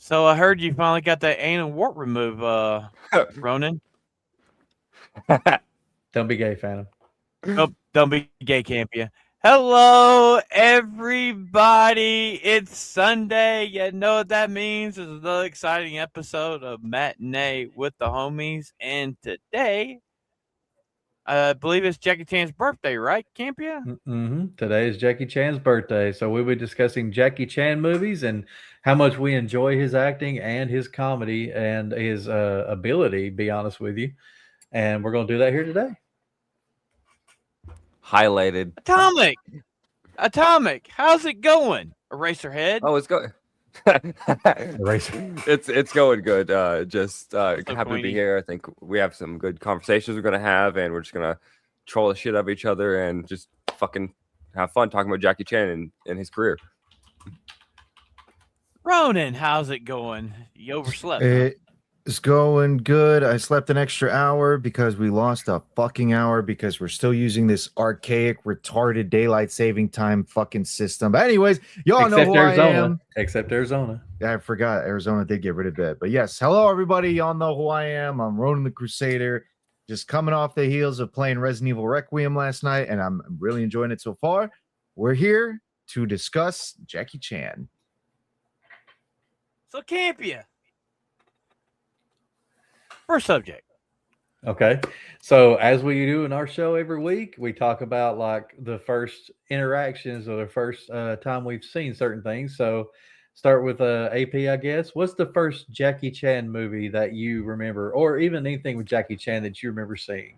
So I heard you finally got that anal wart removed, Ronan. Don't be gay, Phantom. Don't be gay, camp you. Hello, everybody. It's Sunday. You know what that means. It's another exciting episode of Matinee with the homies. And today, I believe it's Jackie Chan's birthday, right, camp you? Today is Jackie Chan's birthday, so we'll be discussing Jackie Chan movies and how much we enjoy his acting and his comedy and his ability, be honest with you. And we're going to do that here today. Highlighted. Atomic. How's it going? Eraserhead. Oh, it's going. Eraser. It's going good. Just happy to Queenie. be here. I think we have some good conversations we're gonna have, and we're just gonna troll the shit out of each other and just fucking have fun talking about Jackie Chan and his career. Ronan, how's it going? You overslept. Huh? It's going good. I slept an extra hour because we lost a fucking hour because we're still using this archaic, retarded daylight saving time fucking system. But anyways, y'all know who I am. Except Arizona. I forgot Arizona did get rid of it. But yes, hello everybody. Y'all know who I am. I'm Ronan the Crusader. Just coming off the heels of playing Resident Evil Requiem last night, and I'm really enjoying it so far. We're here to discuss Jackie Chan. So, camp you. First subject. Okay. So as we do in our show every week, we talk about like the first interactions or the first time we've seen certain things. So start with AP, I guess. What's the first Jackie Chan movie that you remember, or even anything with Jackie Chan that you remember seeing?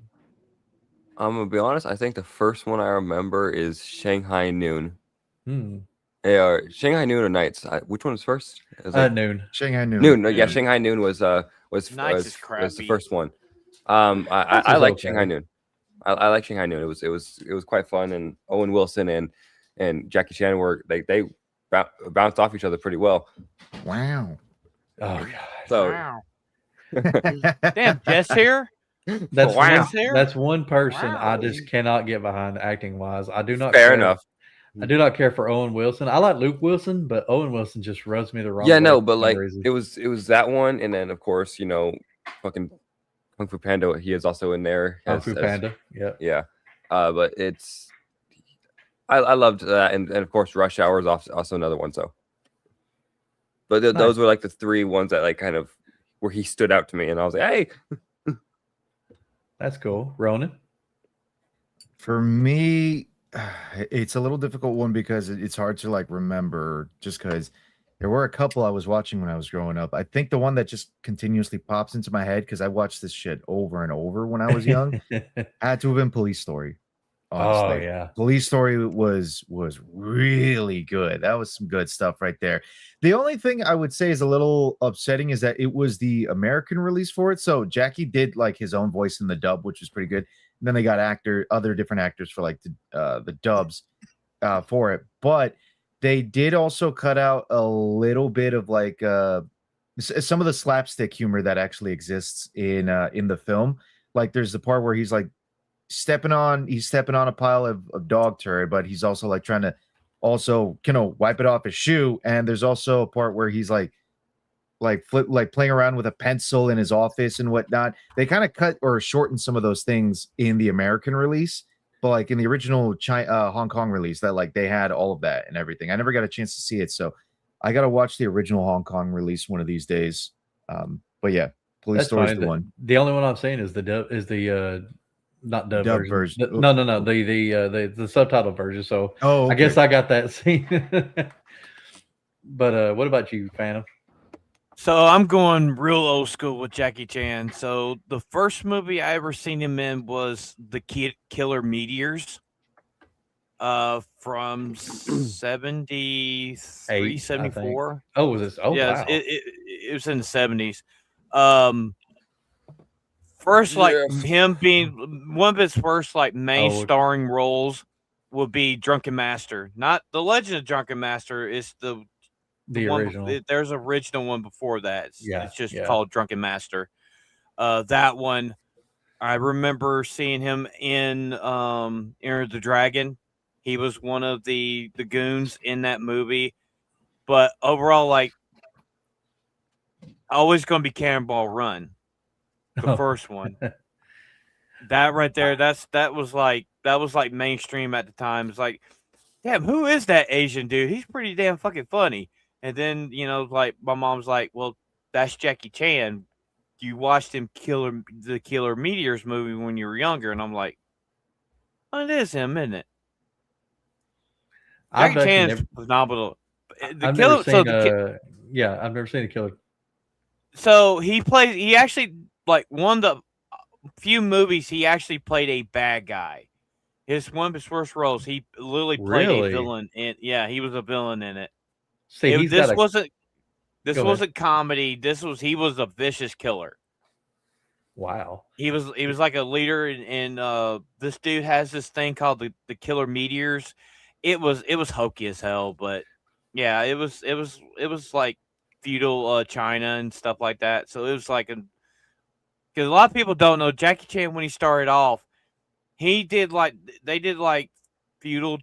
I'm gonna be honest. I think the first one I remember is Shanghai Noon. Yeah, Shanghai Noon or Nights. Which one was first? It was Noon. Shanghai Noon. Noon. Yeah, Shanghai Noon was Nights is the crappy. first one. I like okay. Shanghai Noon. I like Shanghai Noon. It was quite fun, and Owen Wilson and Jackie Chan were they bounced off each other pretty well. Wow. Oh god. So Wow. Damn, Jess here? That's Wow. one person Wow. I just cannot get behind acting wise. I do not fair care. enough. I do not care for Owen Wilson. I like Luke Wilson, but Owen Wilson just rubs me the wrong Yeah, way. no, for but some like reason. it was that one, and then of course fucking Kung Fu Panda. He is also in there. Kung Fu Panda. Yeah. Yeah, but I loved that, and of course Rush Hour is also another one. So, but Nice. those were like the three ones that like kind of where he stood out to me, and I was like, hey, That's cool. Ronan. For me, it's a little difficult one because it's hard to like remember just because there were a couple I was watching when I was growing up. I think the one that just continuously pops into my head because I watched this shit over and over when I was young had to have been Police Story. Honestly. Oh yeah. Police Story was really good. That was some good stuff right there. The only thing I would say is a little upsetting is that it was the American release for it. So Jackie did like his own voice in the dub, which was pretty good. And then they got other different actors for like the dubs for it. But they did also cut out a little bit of like some of the slapstick humor that actually exists in the film. Like there's the part where he's like stepping on a pile of dog turd, but he's also like trying to also wipe it off his shoe. And there's also a part where he's like playing around with a pencil in his office and whatnot. They kind of cut or shortened some of those things in the American release, but like in the original Hong Kong release, that like they had all of that and everything. I never got a chance to see it, so I got to watch the original Hong Kong release one of these days. But yeah, Police Story is the one. The only one I've seen is the not dub version. version. No, the subtitle version. So okay. I guess I got that scene. But what about you, Phantom? So I'm going real old school with Jackie Chan. So the first movie I ever seen him in was The Killer Meteors. From 73, 74. Oh, was this? Oh, yes, wow. It was in the 70s. First, like him being one of his first like main starring roles would be Drunken Master, not The Legend of Drunken Master. It's the original. There's an original one before that. It's just yeah. called Drunken Master. That one, I remember seeing him in Enter the Dragon. He was one of the goons in that movie. But overall, like Always Gonna Be Cannonball Run, the first one. That right there, that was like mainstream at the time. It's like, damn, who is that Asian dude? He's pretty damn fucking funny. And then, like my mom's like, well, that's Jackie Chan. You watched him the Killer Meteors movie when you were younger, and I'm like, oh, it is him, isn't it? Jackie Chan's phenomenal. I've never seen the Killer. So he actually, like, one of the few movies he actually played a bad guy. One of his first roles, he literally played a villain he was a villain in it. See, this wasn't comedy. He was a vicious killer. Wow. He was like a leader, and this dude has this thing called the Killer Meteors. It was hokey as hell, but yeah, it was like feudal China and stuff like that. So it was like because a lot of people don't know Jackie Chan when he started off. They did feudal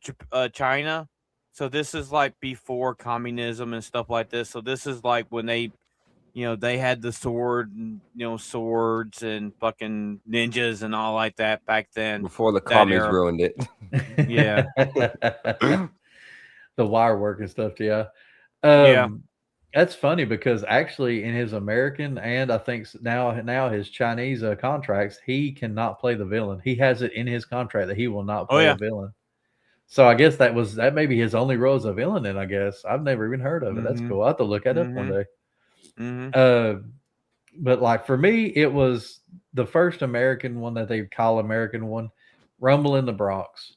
China. So this is like before communism and stuff like this. So this is like when they had the swords and fucking ninjas and all like that back then. Before the commies ruined it. Yeah. The wire work and stuff, yeah. That's funny because actually in his American and I think now his Chinese contracts, he cannot play the villain. He has it in his contract that he will not play a villain. So I guess that may be his only role as a villain. Then I guess I've never even heard of it. That's cool. I will have to look at it one day. But like for me, it was the first American one that they call American one, Rumble in the Bronx.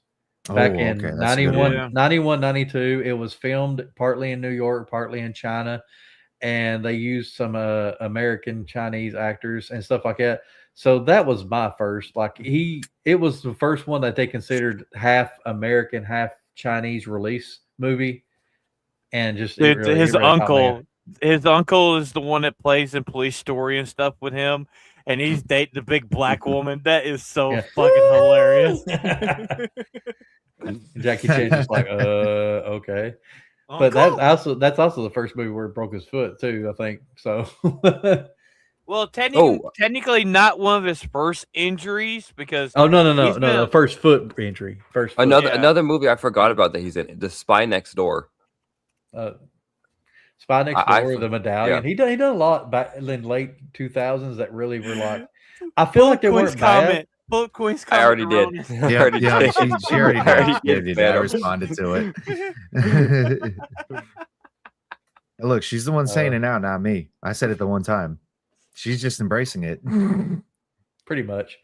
Back in 91, 92, it was filmed partly in New York, partly in China, and they used some American Chinese actors and stuff like that. So that was my first. Like it was the first one that they considered half American, half Chinese release movie, and just his uncle is the one that plays in Police Story and stuff with him. And he's dating the big black woman. That is so fucking hilarious. Jackie Chan's just like, okay. But that's also the first movie where he broke his foot too, I think. So well, technically not one of his first injuries because no, the first foot injury. Another movie I forgot about that he's in, The Spy Next Door. Spy Next Door, The Medallion. Yeah. He done a lot back in late 2000s that really were like. I feel like they weren't bad. Bullet Queen's comment. I already did. She already did. I responded to it. Look, she's the one saying it now, not me. I said it the one time. She's just embracing it. Pretty much.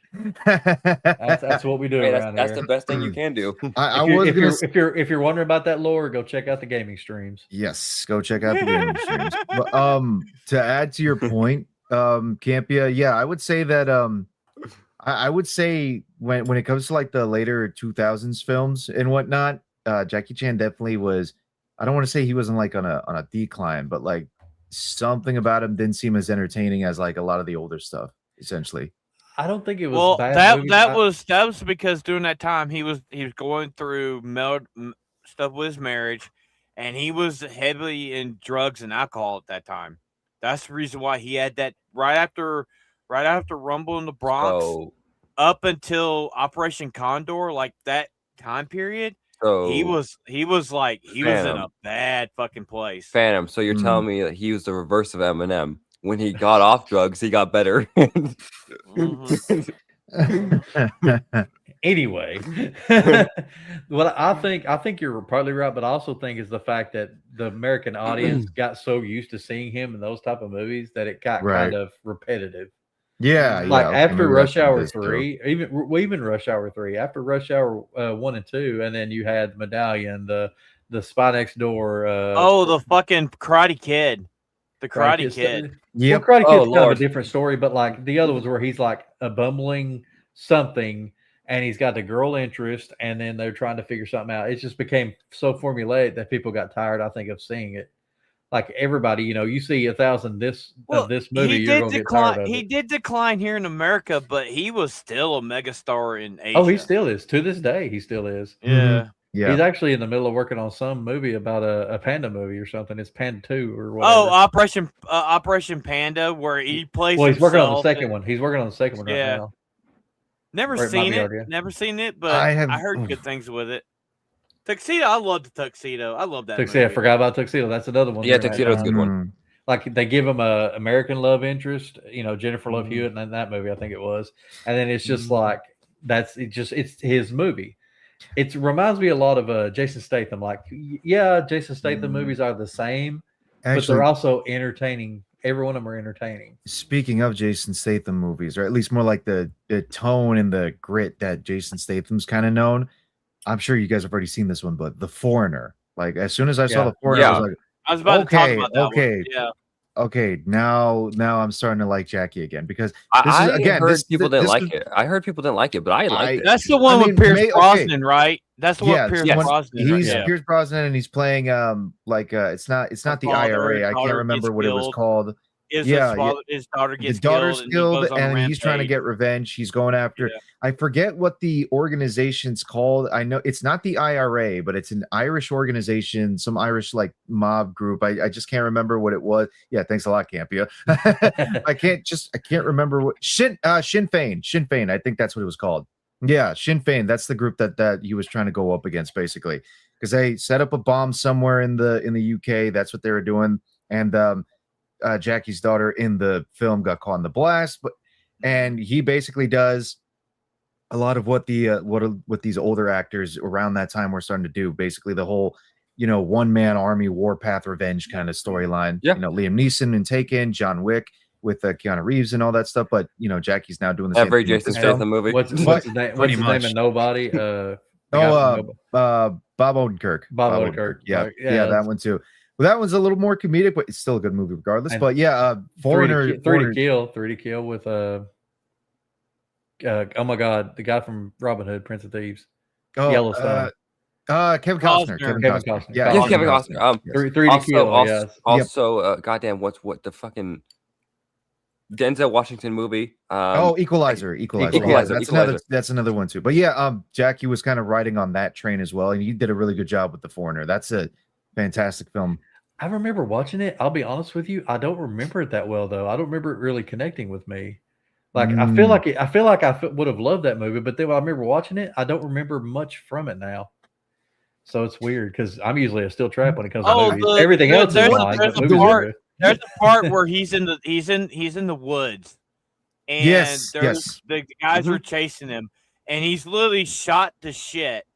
That's what we do around here. That's the best thing you can do. If you're wondering about that lore, go check out the gaming streams. Yes, go check out the gaming streams. But, to add to your point, Campia, yeah, I would say that I would say when it comes to like the later 2000s films and whatnot, Jackie Chan definitely was. I don't want to say he wasn't like on a decline, but like something about him didn't seem as entertaining as like a lot of the older stuff. Essentially, I don't think it was. Well, bad that was because during that time he was going through stuff with his marriage, and he was heavily in drugs and alcohol at that time. That's the reason why he had that right after Rumble in the Bronx, up until Operation Condor, like that time period. He was in a bad fucking place. Phantom. So you're telling me that he was the reverse of Eminem. When he got off drugs, he got better. Anyway, well, I think you're partly right, but I also think is the fact that the American audience got so used to seeing him in those type of movies that it got kind of repetitive. Yeah, like after Rush Hour 3, even Rush Hour 3, after Rush Hour 1 and 2, and then you had Medallion, the Spy Next Door. The fucking Karate Kid. The Karate Kid. Yeah, well, Karate Kid's kind of a different story, but like the other ones where he's like a bumbling something and he's got the girl interest and then they're trying to figure something out. It just became so formulaic that people got tired, I think, of seeing it. Like everybody, you see 1,000 of this movie, you're going to get tired of it. He did decline here in America, but he was still a megastar in Asia. Oh, he still is. To this day, he still is. Yeah. Yeah. He's actually in the middle of working on some movie about a panda movie or something. It's Panda 2 or whatever. Oh, Operation Panda, where he plays. Well, he's working on the himself second and- one. He's working on the second one right Yeah. now. Never Or it might seen be it. already. Never seen it, but I heard oof. good things with it. Tuxedo, I love the Tuxedo. I love that Tuxedo. I movie. forgot about Tuxedo. That's another one. Yeah, during that Tuxedo's a time. good one. Mm. Like they give him a American love interest, Jennifer Love Mm. Hewitt in that movie, I think it was, and then it's just Mm. like it's his movie. It reminds me a lot of Jason Statham. Like, yeah, Jason Statham movies are the same, but Actually, they're also entertaining. Every one of them are entertaining. speaking of Jason Statham movies, or at least more like the tone and the grit that Jason Statham's kind of known. I'm sure you guys have already seen this one, but The Foreigner. Like as soon as I saw Yeah. The Foreigner, I was like, I was about to talk about that okay. one. Yeah. okay, now I'm starting to like Jackie again because I is, again, heard this- people this didn't like was- it. I heard people didn't like it, but I liked it. That's the one with Pierce Brosnan, right? That's the one yeah, with Pierce it's one- Brosnan. he's right? Pierce Brosnan and he's playing it's not the father, IRA. I can't daughter remember gets what it was killed. called. His daughter The gets daughter's killed, and he's trying to get revenge. He's going after. Yeah. I forget what the organization's called. I know it's not the IRA, but it's an Irish organization, some Irish like mob group. I just can't remember what it was. Yeah, thanks a lot, Campia. I can't remember what Sinn Féin. Sinn Féin. I think that's what it was called. Yeah, Sinn Féin. That's the group that he was trying to go up against, basically, because they set up a bomb somewhere in the UK. That's what they were doing, and Jackie's daughter in the film got caught in the blast, and he basically does a lot of what what these older actors around that time were starting to do. Basically, the whole one man army warpath revenge kind of storyline. Yeah. Liam Neeson and Taken, John Wick with Keanu Reeves and all that stuff. But Jackie's now doing the same Every thing with Jason this film. Statham movie. What's his name? What's Pretty his much. name in Nobody? Bob Odenkirk. Bob Odenkirk. Yeah, Right. yeah, that one too. Well, that one's a little more comedic, but it's still a good movie regardless. And But yeah, Foreigner. Three to Kill with oh my God, the guy from Robin Hood, Prince of Thieves, Yellowstone. Kevin Costner. Kevin Costner. Yeah, Yes, Kevin Costner. Three to Kill. Yes. Also, goddamn, what the fucking Denzel Washington movie? Equalizer. Equalizer. That's another one too. But yeah, Jackie was kind of riding on that train as well, and he did a really good job with The Foreigner. That's a fantastic film. I remember watching it. I'll be honest with you. I don't remember it that well, though. I don't remember it really connecting with me. Like I feel like I would have loved that movie, but then when I remember watching it, I don't remember much from it now. So it's weird because I'm usually a still trap when it comes to movies. Everything else is fine. There's a part where he's in the woods, and the guys are chasing him, and he's literally shot to shit,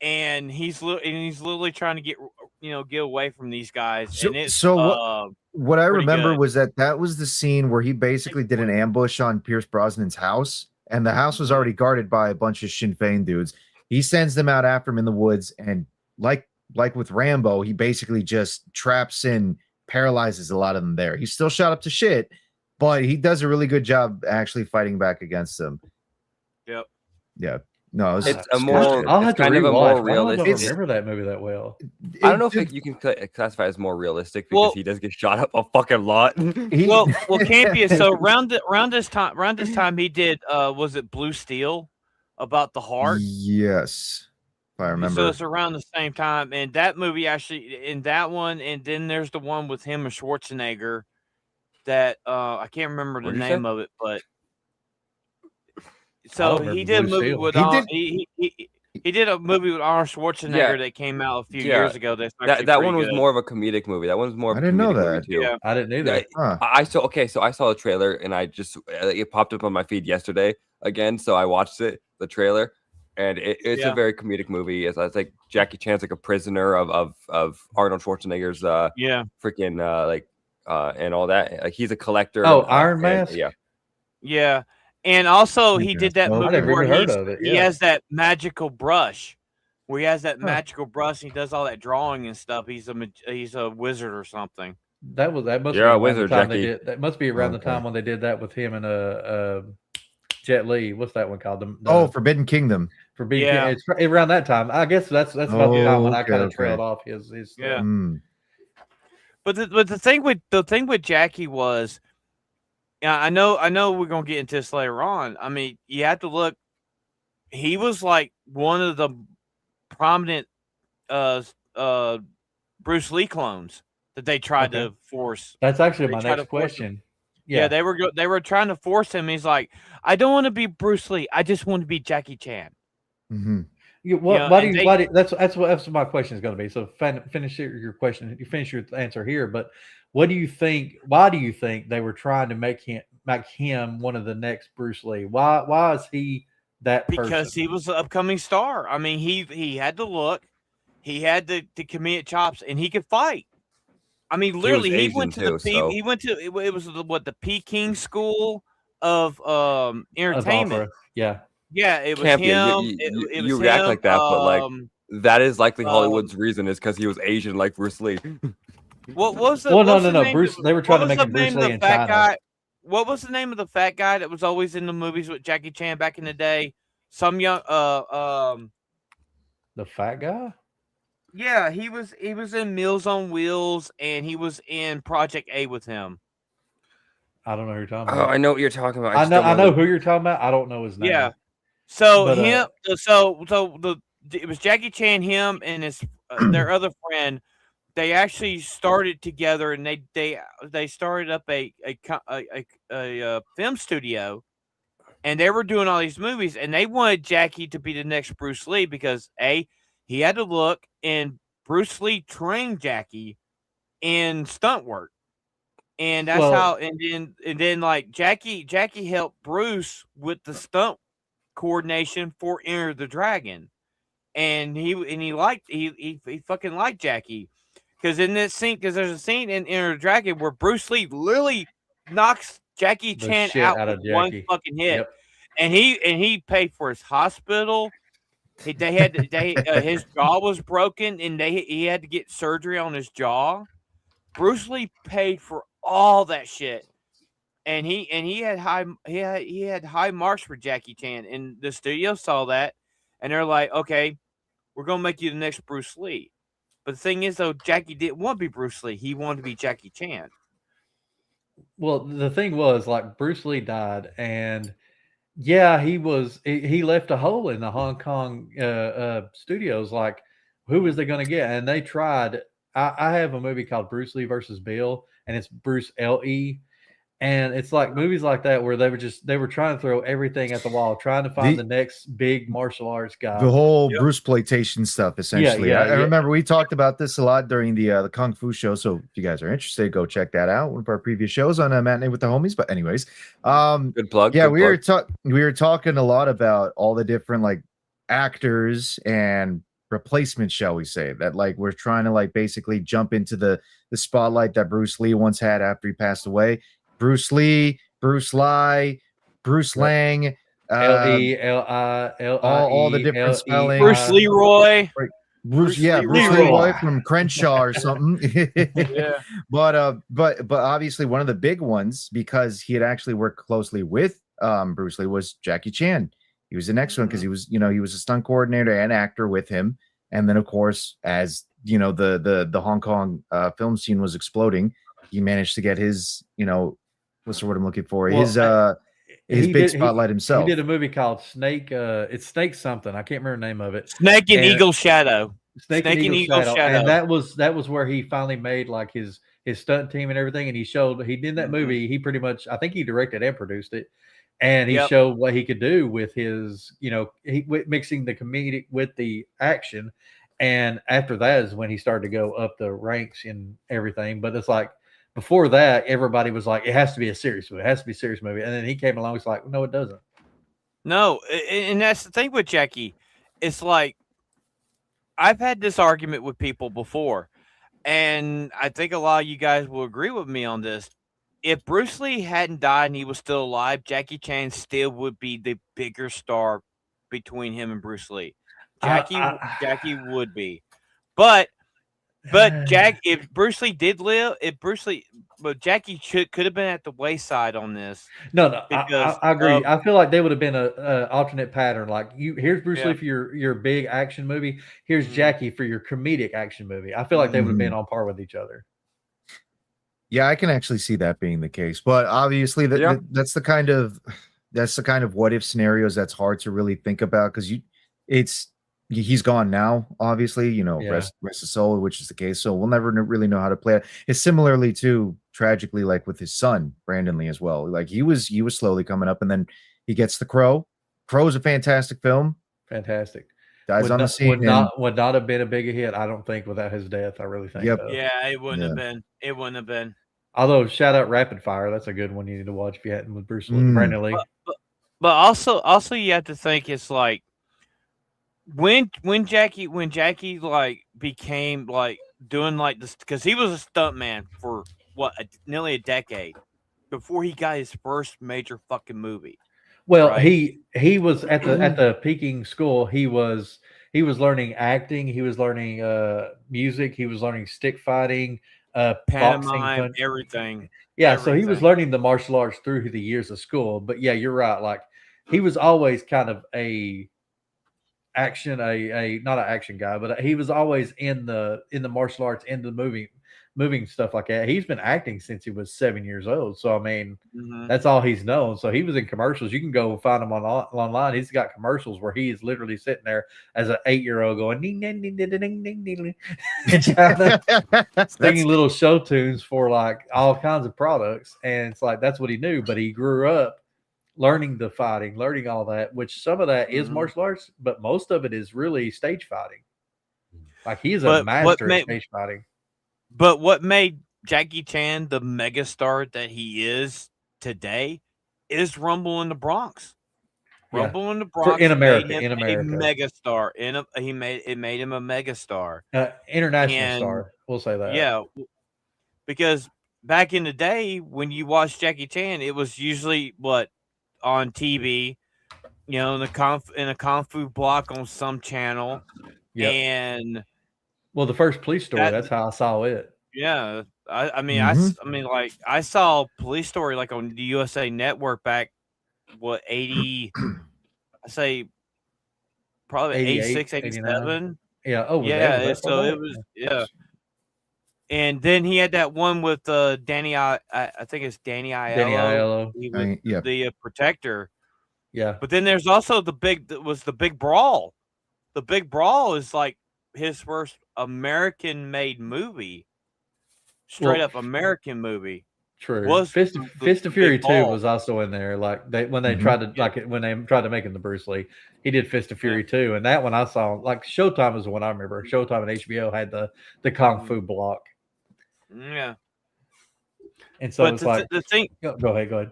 and he's literally trying to get away from these guys. And it's what I remember good. was that was the scene where he basically did an ambush on Pierce Brosnan's house, and the house was already guarded by a bunch of Sinn Féin dudes. He sends them out after him in the woods, and like with Rambo, he basically just traps and paralyzes a lot of them there. He's still shot up to shit, but he does a really good job actually fighting back against them. Yep. Yeah. No, it's I'll have to kind of a more realistic. I don't remember that movie that well. I don't know if you can classify it as more realistic because he does get shot up a fucking lot. Well, Campia. So around this time he did was it Blue Steel about the heart? Yes, if I remember. So it's around the same time, and that movie actually in that one, and then there's the one with him and Schwarzenegger that I can't remember the name of it, but so he did a movie with he did a movie with Arnold Schwarzenegger that came out a few years ago. That one was more of a comedic movie. That one was more. Of I didn't know that. Too. Yeah. I didn't either. I saw the trailer and I just it popped up on my feed yesterday again, so I watched the trailer, and it's a very comedic movie. It's like Jackie Chan's like a prisoner of Arnold Schwarzenegger's freaking and all that. Like he's a collector. Oh, Iron Mask. Yeah. And also, he did that movie where he has that magical brush, where he has that magical brush. And he does all that drawing and stuff. He's a wizard or something. That must be a wizard, Jackie. That must be around the time when they did that with him and Jet Li. What's that one called? Forbidden Kingdom. Forbidden Kingdom. It's around that time. I guess that's about the time when I kind of trailed off his. Yeah. But the thing with Jackie was. Yeah, I know we're gonna get into this later on. I mean, you have to look. He was like one of the prominent Bruce Lee clones that they tried to force. That's actually my next question. Yeah, they were trying to force him. He's like, I don't want to be Bruce Lee. I just want to be Jackie Chan. Mm-hmm. That's what my question is going to be. So finish your question. You finish your answer here. But what do you think? Why do you think they were trying to make him one of the next Bruce Lee? Why is he that person? Because he was an upcoming star. I mean, he had the look, he had the comedic chops, and he could fight. I mean, literally, he went to it was the Peking School of entertainment. Yeah. Yeah, it was him. You react like that, but like that is likely Hollywood's reason is because he was Asian, like Bruce Lee. What was the? Well, no. Bruce. They were trying to make him Bruce Lee in China. Guy? What was the name of the fat guy that was always in the movies with Jackie Chan back in the day? Some young The fat guy. Yeah, he was in Meals on Wheels, and he was in Project A with him. I don't know who you're talking about. Oh, I know what you're talking about. I know who you're talking about. I don't know his name. Yeah. So it was Jackie Chan, him, and his their other friend. They actually started together, and they started up a film studio, and they were doing all these movies, and they wanted Jackie to be the next Bruce Lee because he had to look, and Bruce Lee trained Jackie in stunt work. And that's how and then like Jackie helped Bruce with the stunt coordination for Enter the Dragon. And he fucking liked Jackie. Because in this scene, because there's a scene in Enter the Dragon where Bruce Lee literally knocks Jackie Chan out with one fucking hit. Yep. And he paid for his hospital. His jaw was broken, and he had to get surgery on his jaw. Bruce Lee paid for all that shit, and he had high marks for Jackie Chan, and the studio saw that, and they're like, okay, we're gonna make you the next Bruce Lee. But the thing is, though, Jackie didn't want to be Bruce Lee; he wanted to be Jackie Chan. Well, the thing was, like, Bruce Lee died, and yeah, he left a hole in the Hong Kong studios. Like, who was they going to get? And they tried. I have a movie called Bruce Lee versus Bill, and it's Bruce L.E. And it's like movies like that where they were trying to throw everything at the wall, trying to find the next big martial arts guy. The whole Bruce Playtation stuff, essentially. I remember we talked about this a lot during the Kung Fu show. So if you guys are interested, go check that out. One of our previous shows on Matinee with the Homies. But anyways, good plug. Yeah, we were talking a lot about all the different like actors and replacements, shall we say, that like we're trying to like basically jump into the spotlight that Bruce Lee once had after he passed away. Bruce Lee, Bruce Lai, Bruce Lang, L-E-L-I-L-I-E, all the different spellings. Bruce Leroy. Bruce Leroy from Crenshaw or something. Yeah. But obviously one of the big ones, because he had actually worked closely with Bruce Lee, was Jackie Chan. He was the next one because he was a stunt coordinator and actor with him. And then of course, as you know, the Hong Kong film scene was exploding, he managed to get his, what's the word I'm looking for? Well, his big spotlight himself. He did a movie called Snake. It's Snake something. I can't remember the name of it. Snake and Eagle Shadow. Snake and Eagle Shadow. And that was where he finally made like his stunt team and everything. And he did that movie. He pretty much, I think he directed and produced it. And he showed what he could do with his, mixing the comedic with the action. And after that is when he started to go up the ranks and everything. But it's like, before that, everybody was like, it has to be a serious movie. It has to be a serious movie. And then he came along. It's like, no, it doesn't. No. And that's the thing with Jackie. It's like, I've had this argument with people before. And I think a lot of you guys will agree with me on this. If Bruce Lee hadn't died and he was still alive, Jackie Chan still would be the bigger star between him and Bruce Lee. Jackie would be. But if Bruce Lee did live, but Jackie could have been at the wayside on this. No, I agree. I feel like they would have been a alternate pattern. Like here's Bruce Lee for your big action movie. Here's Jackie for your comedic action movie. I feel like they would have been on par with each other. Yeah, I can actually see that being the case. But obviously, that's the kind of what if scenarios that's hard to really think about because he's gone now, obviously, Yeah. rest his soul, which is the case. So we'll never really know how to play it. It's similarly to tragically like with his son, Brandon Lee, as well. Like he was slowly coming up, and then he gets The Crow. Crow's a fantastic film. Fantastic. Dies on the scene. Would not have been a bigger hit, I don't think, without his death. I really think. Yep. So. Yeah, it wouldn't have been. It wouldn't have been. Although, shout out Rapid Fire. That's a good one you need to watch if you hadn't with Bruce Lee, Brandon Lee. But also you have to think it's like when Jackie like became like doing like this, because he was a stuntman for nearly a decade before he got his first major fucking movie. Well, right? he was at the Peking school. He was learning acting. He was learning music. He was learning stick fighting, pantomime, everything. Yeah, everything. So he was learning the martial arts through the years of school. But yeah, you're right. Like he was always kind of not an action guy, but he was always in the martial arts, in the moving stuff like that. He's been acting since he was 7 years old. So I mean, that's all he's known. So he was in commercials. You can go find him online. He's got commercials where he is literally sitting there as an 8-year-old going ding ding ding ding ding ding ding, singing little show tunes for like all kinds of products. And it's like that's what he knew. But he grew up learning the fighting, learning all that, which some of that is martial arts, but most of it is really stage fighting. Like he's a master at stage fighting. But what made Jackie Chan the megastar that he is today is Rumble in the Bronx. Rumble in the Bronx in America, made him a megastar. It made him a megastar, international star. We'll say that. Yeah, because back in the day when you watched Jackie Chan, it was usually on TV, in a kung fu block on some channel, and. Well, the first Police Story, that's how I saw it. Yeah. I mean, I saw Police Story like on the USA Network back, 80, I say probably 86, 87. Yeah. Oh, yeah. So it was, And then he had that one with Danny, I think it's Danny Aiello. The Protector. Yeah. But then there's also the Big Brawl. The Big Brawl is like his first American-made movie, straight up American movie. True. Fist of Fury 2 was also in there. Like when they tried to make him the Bruce Lee, he did Fist of Fury 2, and that one I saw. Like Showtime is the one I remember. Showtime and HBO had the kung fu block. Yeah. And so it's like the thing. Go ahead.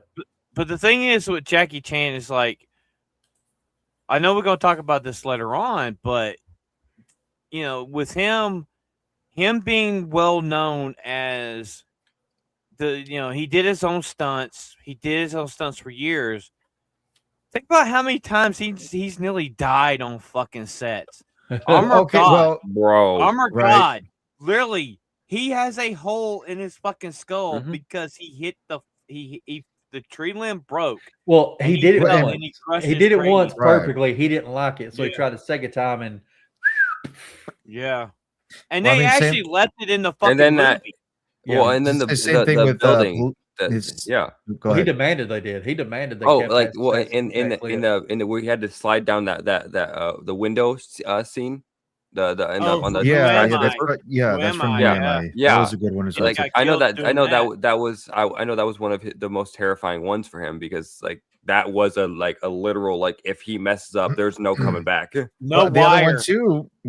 But the thing is with Jackie Chan is like, I know we're gonna talk about this later on, but. With him being well known as he did his own stunts. He did his own stunts for years. Think about how many times he's nearly died on fucking sets. Armor God, God, literally, he has a hole in his fucking skull because he hit the tree limb broke. Well, he did it once. He did it once perfectly. He didn't like it, so he tried a second time and. Yeah, and they actually left it in the fucking movie. And then the same thing with building. Well, he demanded they did. He demanded they. In the where he had to slide down that the window scene. That's from Miami. That was a good one as well. I know that was one of the most terrifying ones for him because that was a literal if he messes up, there's no coming back. The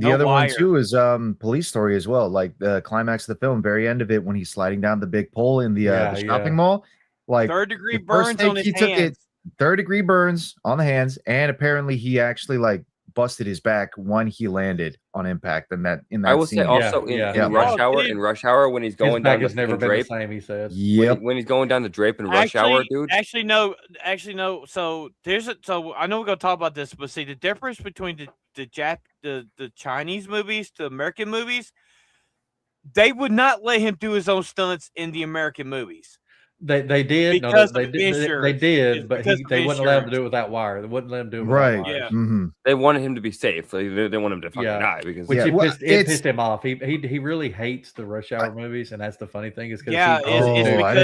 other one too is Police Story as well. Like the climax of the film, very end of it when he's sliding down the big pole in the shopping mall. Like third-degree burns on his hands. Third-degree burns on the hands, and apparently he actually busted his back when he landed on impact. And in that I will scene. say also in Rush Hour when he's going down the drape. He said, when he's going down the drape in Rush Hour, dude. Actually, no. So I know we're gonna talk about this, but see the difference between the Chinese movies to American movies, they would not let him do his own stunts in the American movies. They did. Because they did, but they wouldn't allow him to do it without wire. They wouldn't let him do it without wire. Yeah. Mm-hmm. They wanted him to be safe. They want him to fucking die because it pissed him off. He really hates the Rush Hour movies, and that's the funny thing is because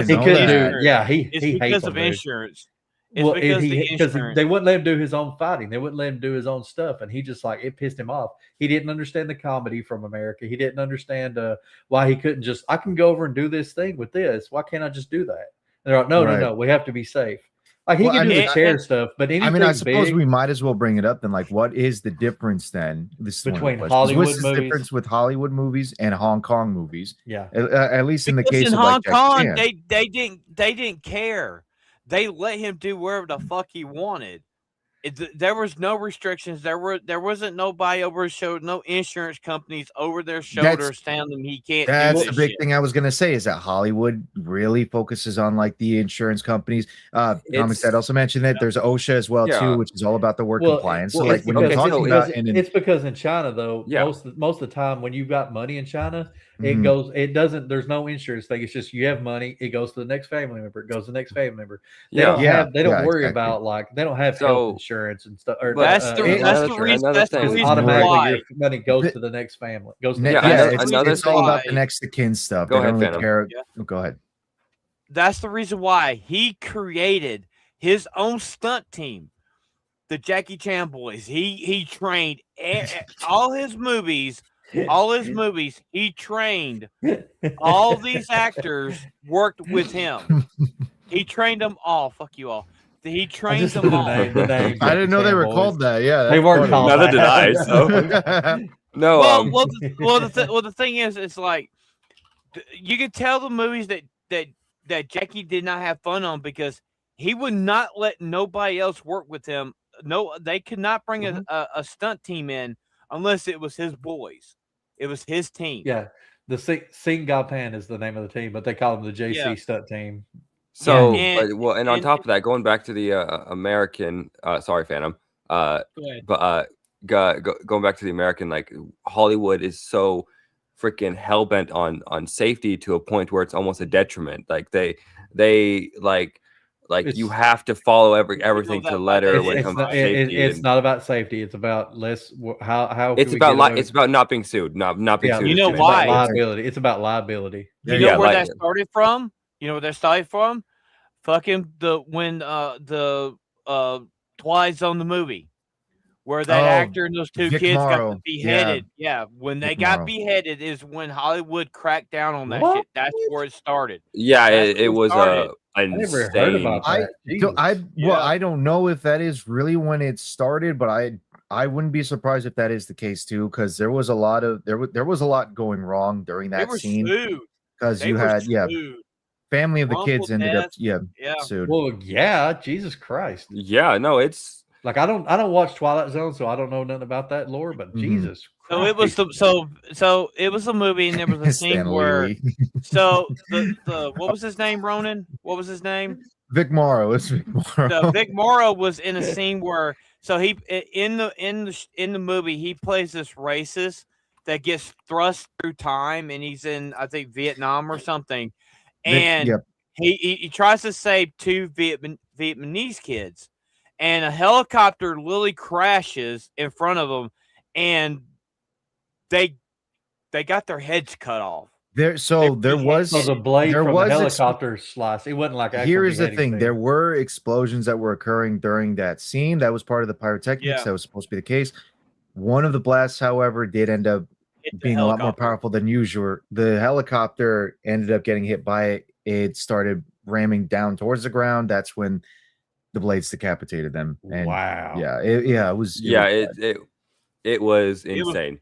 he couldn't do. He hates because of insurance. It's because the because insurance. they wouldn't let him do his own fighting. They wouldn't let him do his own stuff, and he just like it pissed him off. He didn't understand the comedy from America. He didn't understand why he couldn't just. I can go over and do this thing with this. Why can't I just do that? And they're like, no, Right. no, we have to be safe. Like he Well, can I do mean, the chair stuff, but anything I suppose big, we might as well bring it up then. Like, what is the difference then? This is Between one of the questions. Hollywood What's the movies- difference with Hollywood movies and Hong Kong movies? yeah. At least in the Because case in of Hong like Jackie Kong, Chan. they didn't care. They let him do wherever the fuck he wanted. There was no restrictions. There wasn't nobody over his shoulder, no insurance companies over their shoulders telling him he can't do That's this the big shit. thing I was gonna say is that Hollywood really focuses on like the insurance companies. Comics that also mentioned that there's OSHA as well too, which is all about the work compliance. So like when you're talking about it's because in China though, Yeah. most of the time when you've got money in China, it doesn't. There's no insurance thing. It's just you have money. It goes to the next family member. It goes to the next family member. They don't worry about like they don't have health insurance and stuff. Or that's the reason automatically why your money goes to the next family. Goes to it's all about the next of kin stuff. Go they ahead, don't really care. Yeah. Go ahead. That's the reason why he created his own stunt team, the Jackie Chan boys. He trained all his movies. He trained all these actors. Worked with him. He trained them all. Fuck you all. He trained them all. I didn't know they were called that. Yeah, they weren't called. Neither did I. So no. Well, the thing is, it's like you could tell the movies that Jackie did not have fun on because he would not let nobody else work with him. No, they could not bring a stunt team in unless it was his boys. It was his team. Yeah, the Singapan is the name of the team, but they call them the JC stunt team. So, and on top of that, going back to the American, sorry, Phantom, but going back to the American, like Hollywood is so freaking hell bent on safety to a point where it's almost a detriment. Like they like you have to follow everything to the letter when it comes to safety. It's not about safety. It's about how it's about not being sued, not being sued. You know why? Liability. It's about liability. You know where that started from? You know where that started from? Fucking when Twilight Zone the movie, where that actor and those two kids got beheaded. Yeah, when they got beheaded is when Hollywood cracked down on that shit. That's where it started. Yeah, it was I never heard about that. I don't know if that is really when it started, but I wouldn't be surprised if that is the case too, because there was a lot going wrong during that scene. Because you had family of the kids ended up sued. Well, yeah, Jesus Christ. Yeah, no, it's like I don't watch Twilight Zone, so I don't know nothing about that lore. But Jesus Christ. So it was so it was a movie, and there was a scene where the what was his name, Ronan? What was his name? Vic Morrow. It's Vic Morrow. So Vic Morrow was in a scene where he in the movie he plays this racist that gets thrust through time, and he's in I think Vietnam or something, and he tries to save two Vietnamese kids, and a helicopter literally crashes in front of them, and they got their heads cut off. The blade from the helicopter slice. It wasn't like here is the thing. There were explosions that were occurring during that scene. That was part of the pyrotechnics. That was supposed to be the case. One of the blasts, however, did end up being a lot more powerful than usual. The helicopter ended up getting hit by it. It started ramming down towards the ground. That's when the blades decapitated them. And wow. It was. It was insane.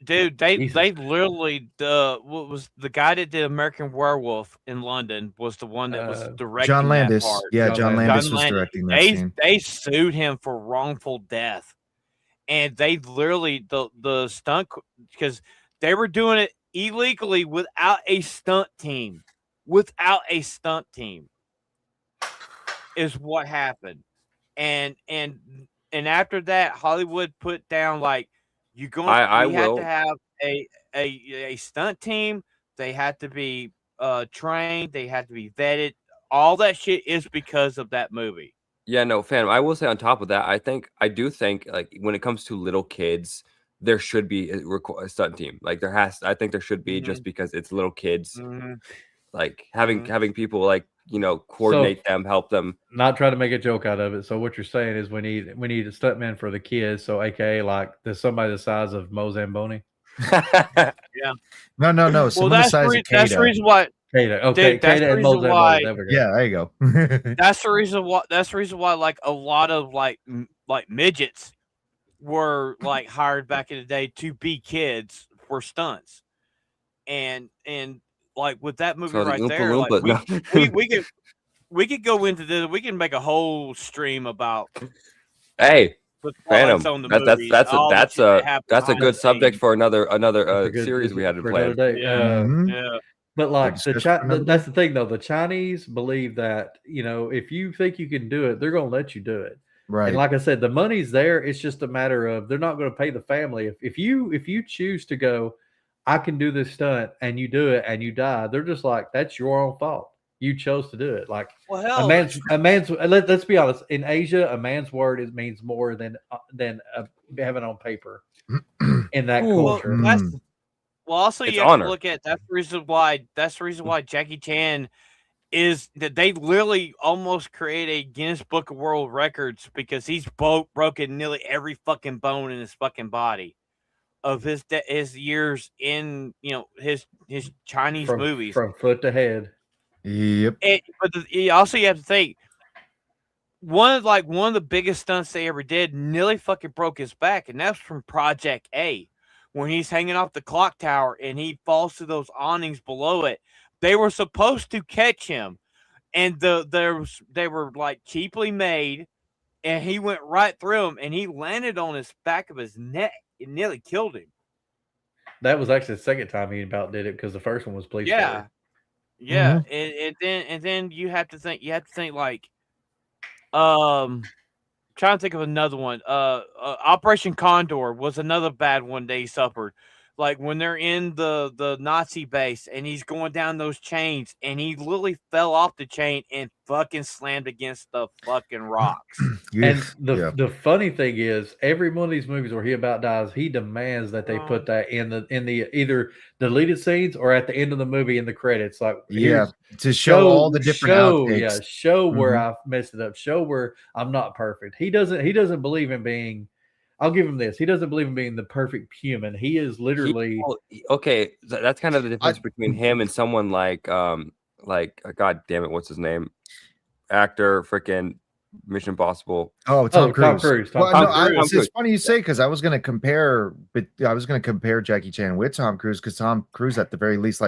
Dude, they literally what was the guy that did American Werewolf in London was the one that was directing John Landis. that part. Yeah, John Landis was directing that scene. They sued him for wrongful death, and they literally the stunt because they were doing it illegally without a stunt team. Without a stunt team is what happened, and after that, Hollywood put down like. We had to have a stunt team. They had to be trained. They had to be vetted. All that shit is because of that movie. Yeah, no, Phantom. I will say on top of that, I do think like when it comes to little kids, there should be a stunt team. Like I think there should be just because it's little kids. Like having people like coordinate them, help them. Not try to make a joke out of it. So what you're saying is we need a stuntman for the kids. So AKA like there's somebody the size of Mo Zamboni. Yeah. No. Well, that's the reason why. Kata. Okay, Dude, that's Kata the and Mo reason Zamboni. why. There we go. Yeah, there you go. That's the reason why. That's the reason why. Like a lot of like midgets were like hired back in the day to be kids for stunts, and like with that movie So the right Oompa there, Loompas, like no. we could go into this. We can make a whole stream about Hey, the Twilight Phantom. Zone, the movies, That's a good subject for another series we had to for play. another day. Yeah. But like discussion that's the thing though. The Chinese believe that if you think you can do it, they're going to let you do it. Right. And like I said, the money's there. It's just a matter of they're not going to pay the family. If you choose to go, I can do this stunt, and you do it and you die, they're just like, that's your own fault. You chose to do it. Like Well, hell, a man's. Let's be honest. In Asia, a man's word means more than having on paper in that culture. Well, also It's you have honor. to look at that's the reason why Jackie Chan is that they literally almost create a Guinness Book of World Records because he's broken nearly every fucking bone in his fucking body of his years in his Chinese movies from foot to head. Yep. Also you have to think one of the biggest stunts they ever did nearly fucking broke his back, and that's from Project A. When he's hanging off the clock tower and he falls to those awnings below it. They were supposed to catch him, and they were like cheaply made, and he went right through him, and he landed on his back of his neck. It nearly killed him. That was actually the second time he about did it because the first one was police. Yeah, yeah, and then you have to think like, trying to think of another one. Operation Condor was another bad one they suffered. Like when they're in the Nazi base and he's going down those chains and he literally fell off the chain and fucking slammed against the fucking rocks. And the funny thing is, every one of these movies where he about dies, he demands that they put that in the either deleted scenes or at the end of the movie in the credits. Like to show all the different outtakes. Show where I messed it up. Show where I'm not perfect. He doesn't believe in being. I'll give him this. He doesn't believe in being the perfect human. He is literally okay. That's kind of the difference between him and someone like God damn it, what's his name? Actor, freaking Mission Impossible. Oh, Tom Cruise. It's funny you say because I was going to compare Jackie Chan with Tom Cruise because Tom Cruise at the very least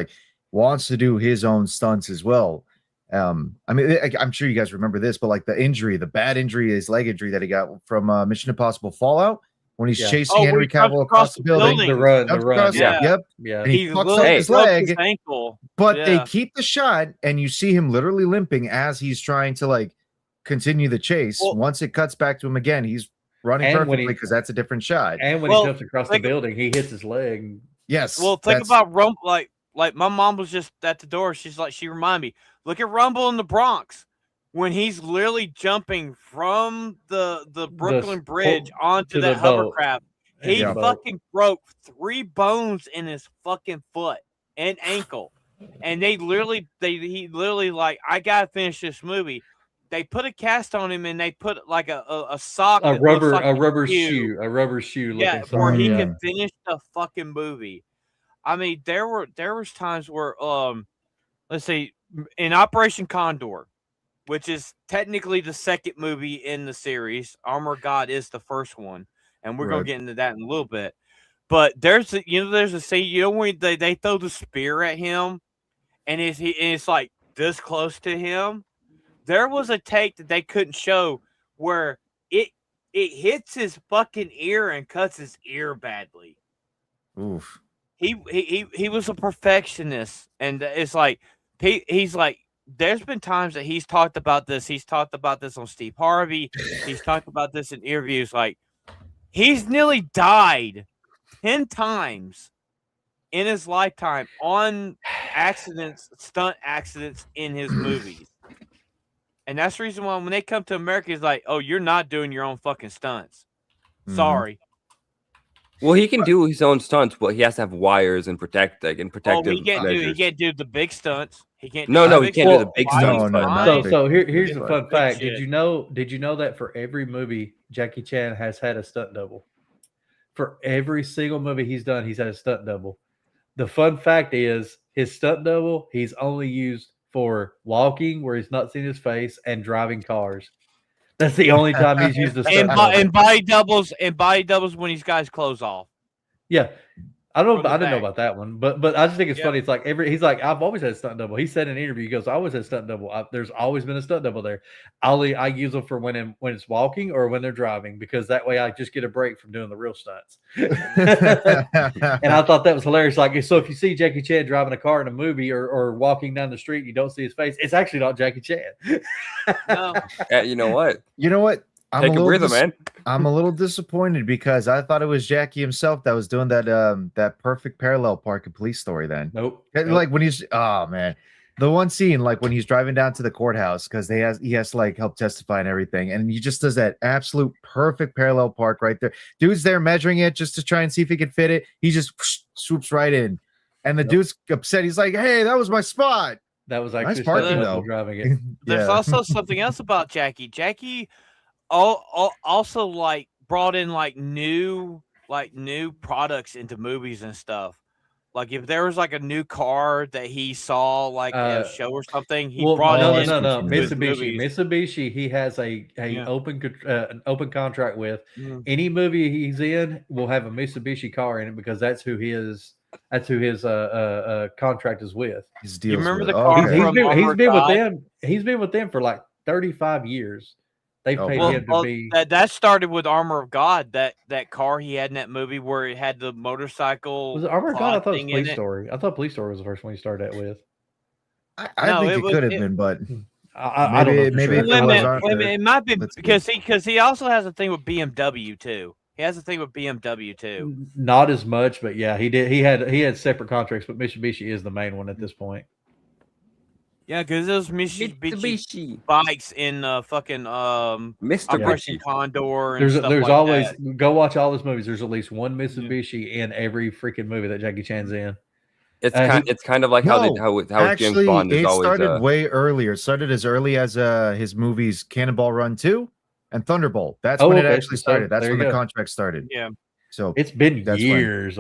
wants to do his own stunts as well. I mean, I'm sure you guys remember this, but like the bad injury, his leg injury that he got from Mission Impossible Fallout when he's chasing Henry Cavill across the building. The run. Yep. And he fucks up his leg, ankle. But they keep the shot, and you see him literally limping as he's trying to continue the chase. Once it cuts back to him again, he's running perfectly because that's a different shot. And when he jumps across the building, he hits his leg. Yes. Well, think about Rumble. Like my mom was just at the door. She reminded me, look at Rumble in the Bronx when he's literally jumping from the Brooklyn Bridge onto that hovercraft. He fucking broke 3 bones in his fucking foot and ankle. And he literally I gotta finish this movie. They put a cast on him and they put a sock, a rubber shoe. Yeah, where he could finish the fucking movie. I mean, there was times where let's see, in Operation Condor, which is technically the second movie in the series, Armor God is the first one, and we're gonna get into that in a little bit. But there's a scene, when they throw the spear at him, and it's like this close to him. There was a take that they couldn't show where it hits his fucking ear and cuts his ear badly. Oof. He was a perfectionist, and it's like he's like. There's been times that he's talked about this. He's talked about this on Steve Harvey. He's talked about this in interviews. Like he's nearly died 10 times in his lifetime on stunt accidents in his movies. And that's the reason why when they come to America, he's like, "Oh, you're not doing your own fucking stunts. Sorry." Well, he can do his own stunts, but he has to have wires and protective he can't do the big stunts. He can't. No, do he can't do the big stunts. So here's a fun fact. Shit. Did you know that for every movie Jackie Chan has had a stunt double? For every single movie he's done, he's had a stunt double. The fun fact is his stunt double he's only used for walking, where he's not seen his face, and driving cars. That's the only time he's used a stunt double. And body doubles when he's got his clothes off. Yeah. I didn't know about that one, but I just think it's funny. It's like he's like, I've always had a stunt double. He said in an interview, he goes, I always had a stunt double. There's always been a stunt double there. I use them for when it's walking or when they're driving, because that way I just get a break from doing the real stunts. And I thought that was hilarious. Like, so if you see Jackie Chan driving a car in a movie or walking down the street, and you don't see his face, it's actually not Jackie Chan. No. You know what? Take a breather, man. I'm a little disappointed because I thought it was Jackie himself that was doing that perfect parallel park and police story. Then like when he's the one scene, like when he's driving down to the courthouse because he has to like help testify and everything, and he just does that absolute perfect parallel park right there. Dude's there measuring it just to try and see if he can fit it. He just swoops right in, and the dude's upset. He's like, "Hey, that was my spot." That was actually nice parking though. Driving it. There's also something else about Jackie. Jackie also like brought in like new products into movies and stuff. Like if there was like a new car that he saw like at a show or something, he brought it in. No. Mitsubishi. He has an open contract with any movie he's in will have a Mitsubishi car in it because that's who his contract is with. You remember the car? He's been with them for like 35 years. They paid him to be. That started with Armor of God. That car he had in that movie where it had the motorcycle. Was it Armor of God? I thought it was Police Story. I thought Police Story was the first one he started that with. I think it could have been, but I don't know. Maybe it might be because he also has a thing with BMW too. He has a thing with BMW too. Not as much, but yeah, he did. He had separate contracts, but Mitsubishi is the main one at this point. Yeah, because those Mitsubishi bikes in fucking Operation Condor. And there's always that. Go watch all his movies. There's at least one Mitsubishi in every freaking movie that Jackie Chan's in. It's kind of like how James Bond is always. It started way earlier. It started as early as his movies Cannonball Run 2 and Thunderbolt. That's when it actually started. That's when the contract started. Yeah. So it's been years,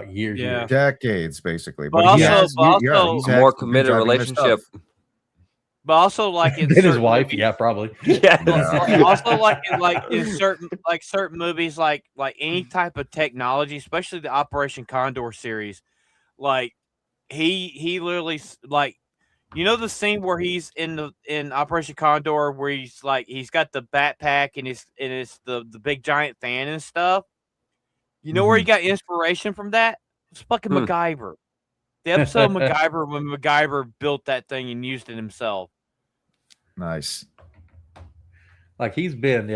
years, decades, basically. But he also he's a more committed relationship. But also, like in his wife, movies, probably. Yeah. Also, like in certain movies, like any type of technology, especially the Operation Condor series, like he literally like, you know, the scene where he's in Operation Condor where he's got the backpack and it's the big giant fan and stuff. You know where he got inspiration from that? It's fucking MacGyver. The episode of MacGyver when MacGyver built that thing and used it himself. Nice. Like he's been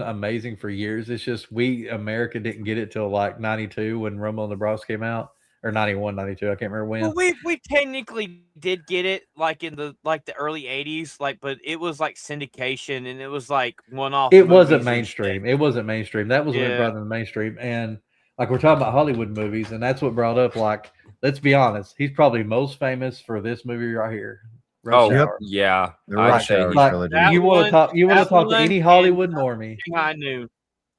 amazing for years. It's just America didn't get it till like 92 when Rumble in the Bronx came out, or 91, 92. I can't remember when. Well, we technically did get it like in the early 80s, but it was like syndication and it was like one-off. It wasn't mainstream. It wasn't mainstream. That was what it brought in the mainstream. And like we're talking about Hollywood movies, and that's what brought up, like, let's be honest, he's probably most famous for this movie right here. Rush Hour. Yeah. The Rush Hour trilogy. You want to talk to any Hollywood normie. Shanghai Noon.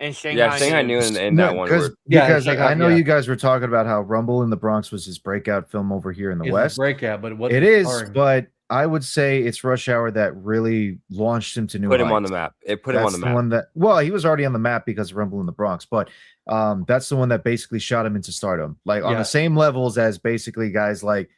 And Shanghai Noon and that one. Because I know you guys were talking about how Rumble in the Bronx was his breakout film over here in the West. Breakout, but it is, but I would say it's Rush Hour that really launched him to new heights. Put him on the map. It put him on the map. He was already on the map because of Rumble in the Bronx, but that's the one that basically shot him into stardom. Like on the same levels as basically guys like,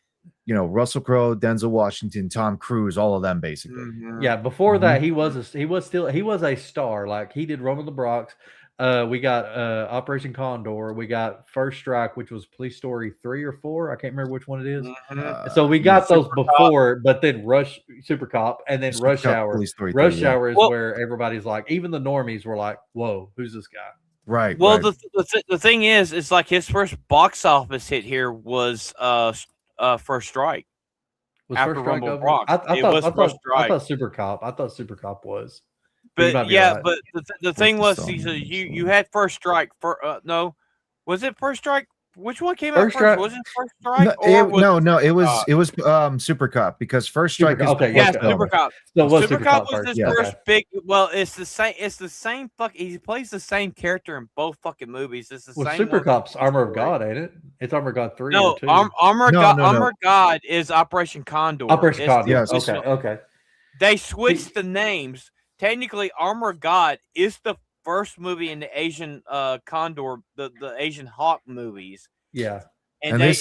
you know, Russell Crowe, Denzel Washington, Tom Cruise, all of them basically. Mm-hmm. Yeah, before that he was a star. Like he did Rumble in the Bronx. We got Operation Condor. We got First Strike, which was Police Story 3 or 4. I can't remember which one it is. So we got those before, but then Super Cop, and then Rush Hour. Rush Hour is where everybody's like, even the normies were like, "Whoa, who's this guy?" Right. Well, the thing is, it's like his first box office hit here was First Strike. After Rumble Bronx, I thought Super Cop. I thought Super Cop was. But yeah, right. But the thing was, you had First Strike. Was it First Strike? Which one came out First first? Strike- Was it First Strike? Or it was Super Cop because First Strike is Okay, the yeah, first film. Super Cop. So it was Super Super Cop Cop was first. his Yeah. first big. Well, it's the same. It's the same. He plays the same character in both fucking movies. It's the Well, same. Super one Cop's fucking Armor of story. God, ain't it? It's Armor of God 3 No, or 2. Armor No, God. no, no. Armor God is Operation Condor. Operation It's Condor. Yes. Okay, okay. They switched the names. Technically, Armor God is the first movie in the Asian Condor, the Asian Hawk movies. Yeah. And they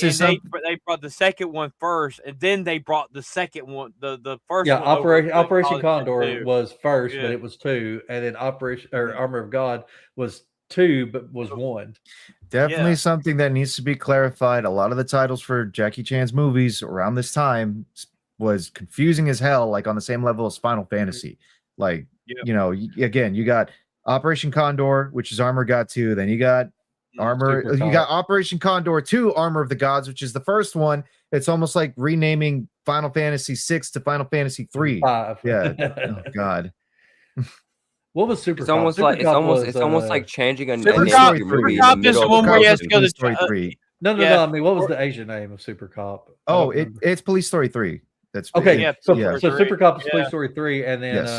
brought the second one first, and then they brought the second one, the first Yeah, one. over Operation to Condor 2. was first, Yeah. but it was 2, and then Armor of God was 2, but was 1. Definitely Yeah. something that needs to be clarified. A lot of the titles for Jackie Chan's movies around this time was confusing as hell, like on the same level as Final Fantasy. Like, Yep. you know, again, you got Operation Condor, which is Armor God 2. Then you got Super you Cop. got Operation Condor 2, Armor of the Gods, which is the first one. It's almost like renaming Final Fantasy 6 to Final Fantasy 3. 5. Yeah. Oh God. What was Super It's Cop? almost Super like Cop was, it's almost like changing a Super name Cop- of your Super movie in Cop the is middle the of one the where he has movie. to go to Police Story 3. No. Yeah. I mean, what was the Asian name of Super Cop? I Oh, don't remember. it's Police Story 3. That's Okay. Yeah, So, yeah. so Super Cop is Yeah. Police Story 3, and then Yes.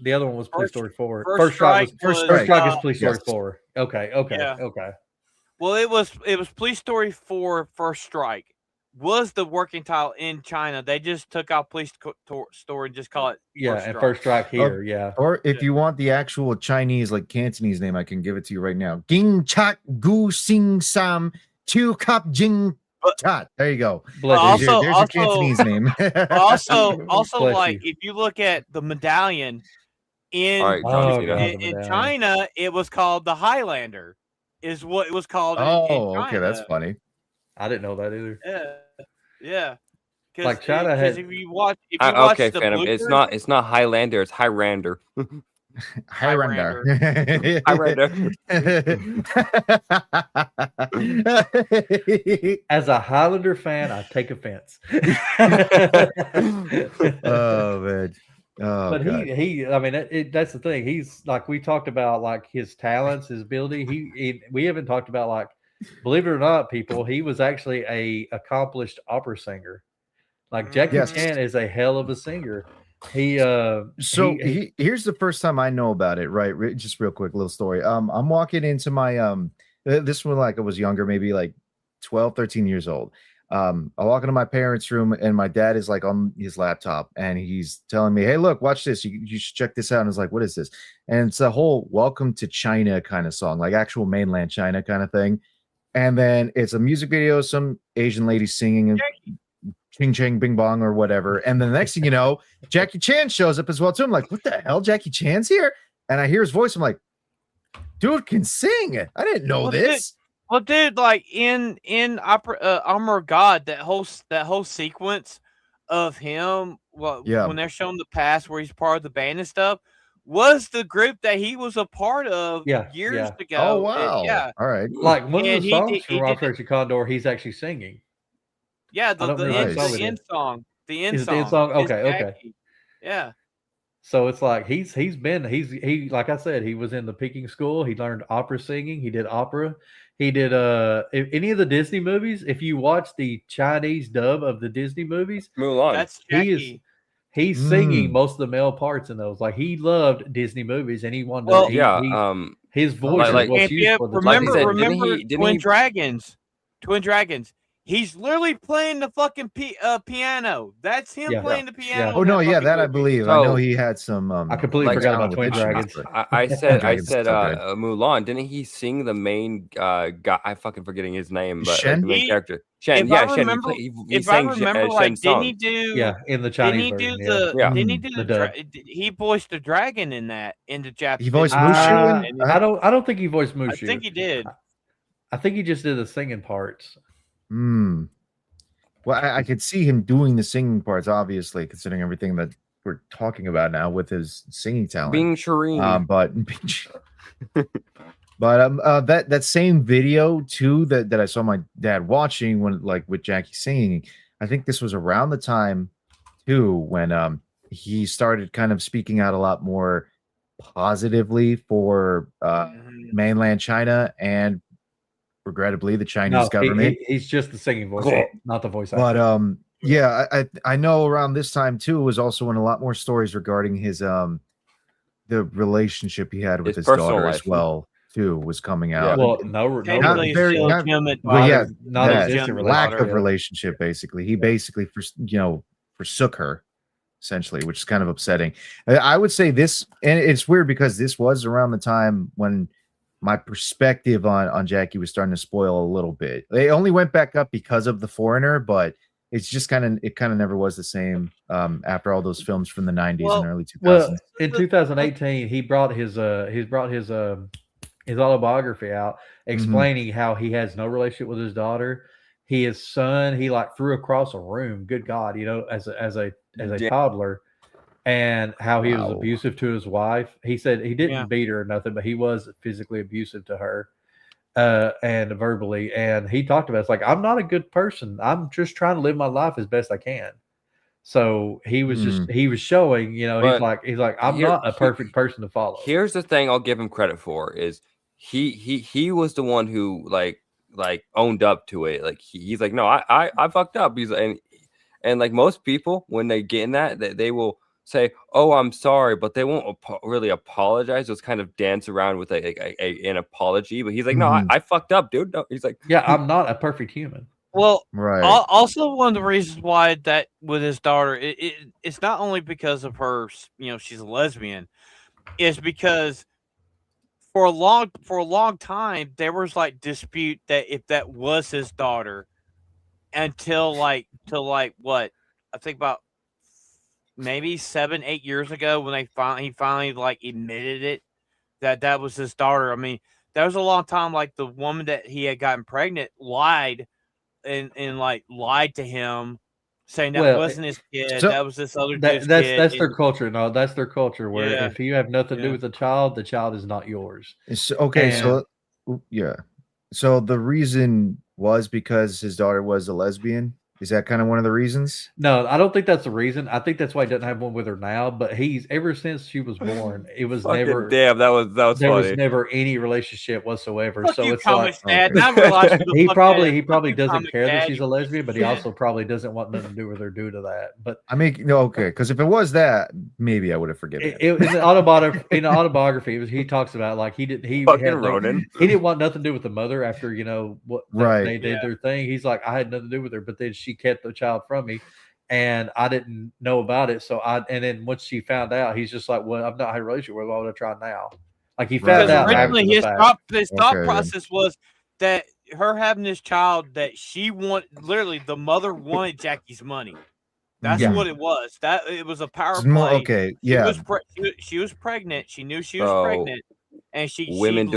the other one was Police First- Story 4. First First Strike Strike was was, First Strike is Police Story yes. 4. Okay. Yeah. Okay. Well, it was Police Story 4 First Strike was the working title in China. They just took out Police Story and just call it Yeah, First and Strike. First Strike here. Yeah. Or if Yeah. you want the actual Chinese, like Cantonese name, I can give it to you right now. Ging Chat Gu Sing Sam Chu Kap Jing Chat. There you go. Bless you. Also- There's your Cantonese name. Also, Bless like you. if you look at the medallion in All right, John Oh, Cena. God. in, the in medallion. China, it was called the Highlander, is what it was called. in Oh, China. okay, that's funny. I didn't know that either. Yeah. Like China had- if you watch Okay, the Phantom. bloopers, It's not Highlander. It's Highlander. Highlander. As a Highlander fan, I take offense. Oh man. Oh, But God. I mean, that's the thing. He's like, we talked about like his talents, his ability. We haven't talked about, like, believe it or not, people, he was actually a accomplished opera singer. Like Jackie Yes. Chan is a hell of a singer. Here's the first time I know about it, right? Just real quick, little story. I'm walking into my this one, like I was younger, maybe like 12, 13 years old. I walk into my parents' room and my dad is like on his laptop and he's telling me, "Hey, look, watch this. You should check this out." And I was like, "What is this?" And it's a whole "Welcome to China" kind of song, like actual mainland China kind of thing. And then it's a music video, some Asian lady singing Ching Chang Bing Bong or whatever. And then the next thing you know, Jackie Chan shows up as well too. I'm like, what the hell? Jackie Chan's here? And I hear his voice. I'm like, dude can sing. I didn't know this. Well, dude, like in Armor of God, that whole sequence of him, when they're showing the past where he's part of the band and stuff, was the group that he was a part of years ago. Oh wow! Yeah, all right. like one of And the he songs did- he from did- Operation Condor, he's actually singing. yeah, I don't remember what song the it end is. song, the end Is it song, the end song? is Okay. Jackie. Yeah, So it's like he like I said, he was in the Peking school. He learned opera singing. He did opera. He did any of the Disney movies. If you watch the Chinese dub of the Disney movies, Mulan. that's he is Jackie. he's singing most of the male parts in those. Like he loved Disney movies, and he wanted. Well, his voice like- is what's And used for the remember, said, Disney movies. remember didn't Twin he- Dragons. Twin Dragons. He's literally playing the fucking piano. That's him Yeah. playing the piano. Oh in no, that yeah, fucking that I movie. believe. I know he had some. I completely like, forgot talent about with Twin instruments, Dragons. but- I said Dragons is so good. Mulan. Didn't he sing the main guy? I'm fucking forgetting his name, but Shen? the main He- character. Shen. if Yeah, I Shen. remember- He If I sang remember, like, Shen's didn't he song. do? Yeah, in the Didn't Chinese he do version. the? yeah. Didn't he do the the? dub. He voiced the dragon in that in the Japanese. He voiced Mushu and- I don't think he voiced Mushu. I think he did. I think he just did the singing parts. Hmm. Well, I could see him doing the singing parts, obviously, considering everything that we're talking about now with his singing talent. Bing Shireen. But that same video too that I saw my dad watching when, like, with Jackie singing, I think this was around the time too when he started kind of speaking out a lot more positively for mainland China and regrettably the Chinese government. He's just the singing voice, not the voice actor. But yeah, I know around this time too was also when a lot more stories regarding his the relationship he had with his daughter as well too was coming out. Well, no, not very, not, but yeah, that lack of relationship. Basically, he basically forsook her, essentially, which is kind of upsetting. I would say this, and it's weird because this was around the time when my perspective on Jackie was starting to spoil a little bit. They only went back up because of The Foreigner, but it's just kind of never was the same after all those films from the 90s and early 2000s. Well, in 2018, he brought his autobiography out explaining how he has no relationship with his daughter. His son, he like threw across a room. Good God, as a toddler, and how he was abusive to his wife. He said he didn't beat her or nothing, but he was physically abusive to her, and verbally. And he talked about it's like, I'm not a good person. I'm just trying to live my life as best I can. So he was he was showing, he's like, I'm not a perfect person to follow. Here's the thing I'll give him credit for is he was the one who like owned up to it. Like he's like, no, I fucked up. He's and like most people when they get in that they will say, oh, I'm sorry, but they won't really apologize. Just kind of dance around with an apology. But he's like, no, I fucked up, dude. No, he's like, yeah, I'm not a perfect human. Well, right. Also, one of the reasons why that with his daughter, it's not only because of her, she's a lesbian. It's because for a long time there was like dispute that if that was his daughter, until what I think about maybe 7-8 years ago when he finally like admitted it that was his daughter. I mean, that was a long time. Like the woman that he had gotten pregnant lied. And lied to him, saying that wasn't his kid. That was this other dude's kid. That's their culture. No, that's their culture. Where if you have nothing to do with the child is not yours. Okay, so so the reason was because his daughter was a lesbian. Is that kind of one of the reasons? No, I don't think that's the reason. I think that's why he doesn't have one with her now. But he's ever since she was born, it was never. Damn, that was there funny. was never any relationship whatsoever. So it's like okay. He probably doesn't care that she's a lesbian, but he also probably doesn't want nothing to do with her due to that. But I mean, no, okay, because if it was that, maybe I would have forgiven it. In the autobiography, he talks about like he didn't want nothing to do with the mother after they did their thing. He's like, I had nothing to do with her, but then she kept the child from me and I didn't know about it. And then once she found out, he's just like, well, I've not had a relationship with her. Why would I try now? Like he found out. Originally his thought process was that her having this child that she literally the mother wanted Jackie's money. That's what it was. That it was a power play. Okay. She was pregnant. She knew she was pregnant. And she doing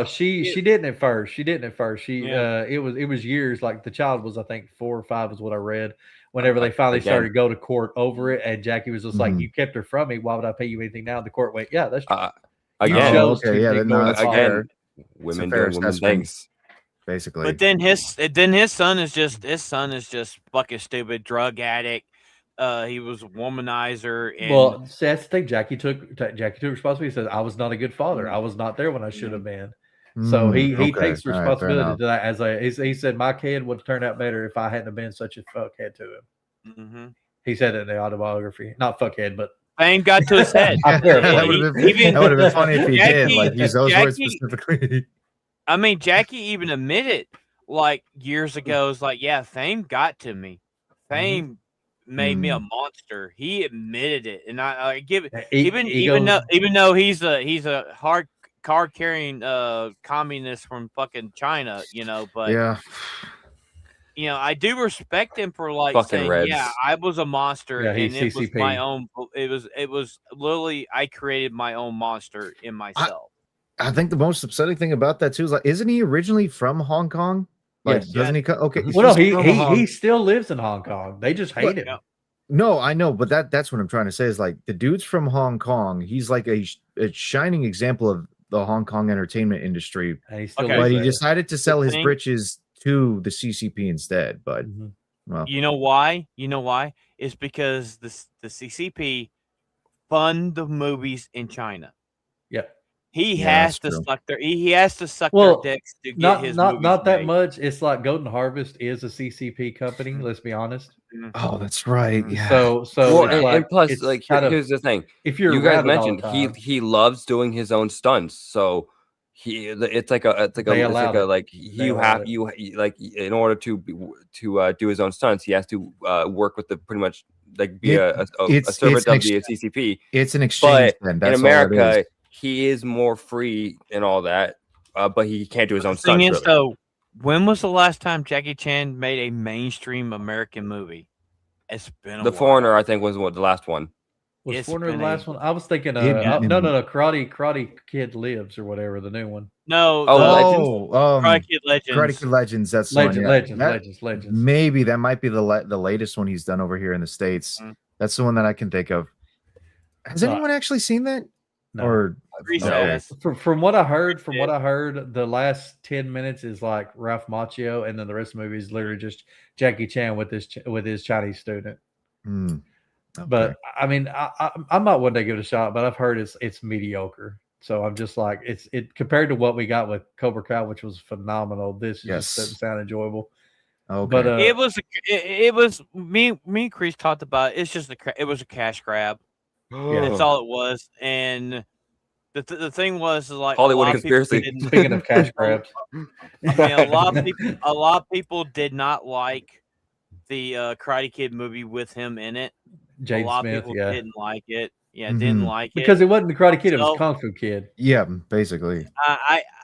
she didn't at first. She it was years. Like the child was, I think 4 or 5 is what I read. Whenever they finally started to go to court over it, and Jackie was just like, "You kept her from me. Why would I pay you anything now?" And the court went, "Yeah, that's again. Again, women doing women things, basically." But then his son is just fucking stupid, drug addict. He was a womanizer. And that's the thing. Jackie took responsibility. He said, I was not a good father. I was not there when I should have been. So he takes responsibility to that. He said, my kid would have turned out better if I hadn't have been such a fuckhead to him. He said it in the autobiography. Not fuckhead, but fame got to his head. That would have been funny if he did like use those words specifically. I mean, Jackie even admitted like years ago, is like, yeah, fame got to me. Fame made me a monster. He admitted it, and I give it even though he's a hard card carrying communist from fucking China, but I do respect him for like fucking saying, Reds. yeah, I was a monster, and it CCP. was my own. It was literally I created my own monster in myself. I think the most upsetting thing about that too is like, isn't he originally from Hong Kong? Like, doesn't he? Okay, well, no, he still lives in Hong Kong. They just hate him. No, I know, but that's what I'm trying to say is like the dude's from Hong Kong. He's like a shining example of the Hong Kong entertainment industry. But he decided to sell his britches to the CCP instead. But well, you know why? It's because the CCP fund the movies in China. Yep. He Yeah, has that's to true. suck he has to suck Well, their dicks to get his movies not that made. much. It's like Golden Harvest is a CCP company. Let's be honest. Oh, that's right. Yeah. So Well, it's and, like and plus, it's like kind of here's the thing: if you're you guys around it all the mentioned time, he loves doing his own stunts, so it's like they allowed it. like They you allowed have it. you like in order to do his own stunts, he has to work with the pretty much like be a It's servant an of the CCP. It's an exchange. But Then in that's all it America, is. he is more free and all that, but he can't do his own The thing stunts. is, Really. though, when was the last time Jackie Chan made a mainstream American movie? It's been a The while. Foreigner, I think, was the last one. Was It's Foreigner the been last a- one? I was thinking, Yeah. no, Karate Kid Lives or whatever, the new one. No, Oh, the Legends? Karate Kid Legends. Karate Kid Legends. That's the one, yeah. Legends. Maybe that might be the latest one he's done over here in the States. Mhm. That's the one that I can think of. Has anyone actually seen that? No. Or Grease No. ass. From what I heard, the last 10 minutes is like Ralph Macchio, and then the rest of the movie is literally just Jackie Chan with his Chinese student. Hmm, But okay. I mean, I might one day give it a shot, but I've heard it's mediocre. So I'm just like it compared to what we got with Cobra Kai, which was phenomenal. This just doesn't sound enjoyable. Okay. But it was me and Kreese talked about it. It's just it was a cash grab. That's all it was. And the thing was like Hollywood a lot conspiracy. Of people didn't, speaking of cash grabs, I mean, a lot of people did not like the Karate Kid movie with him in it. Jaden a lot Smith, of people yeah, didn't like it. Yeah, Mhm. didn't like it because it wasn't the Karate Kid; it was So- Kung Fu Kid. Yeah, basically.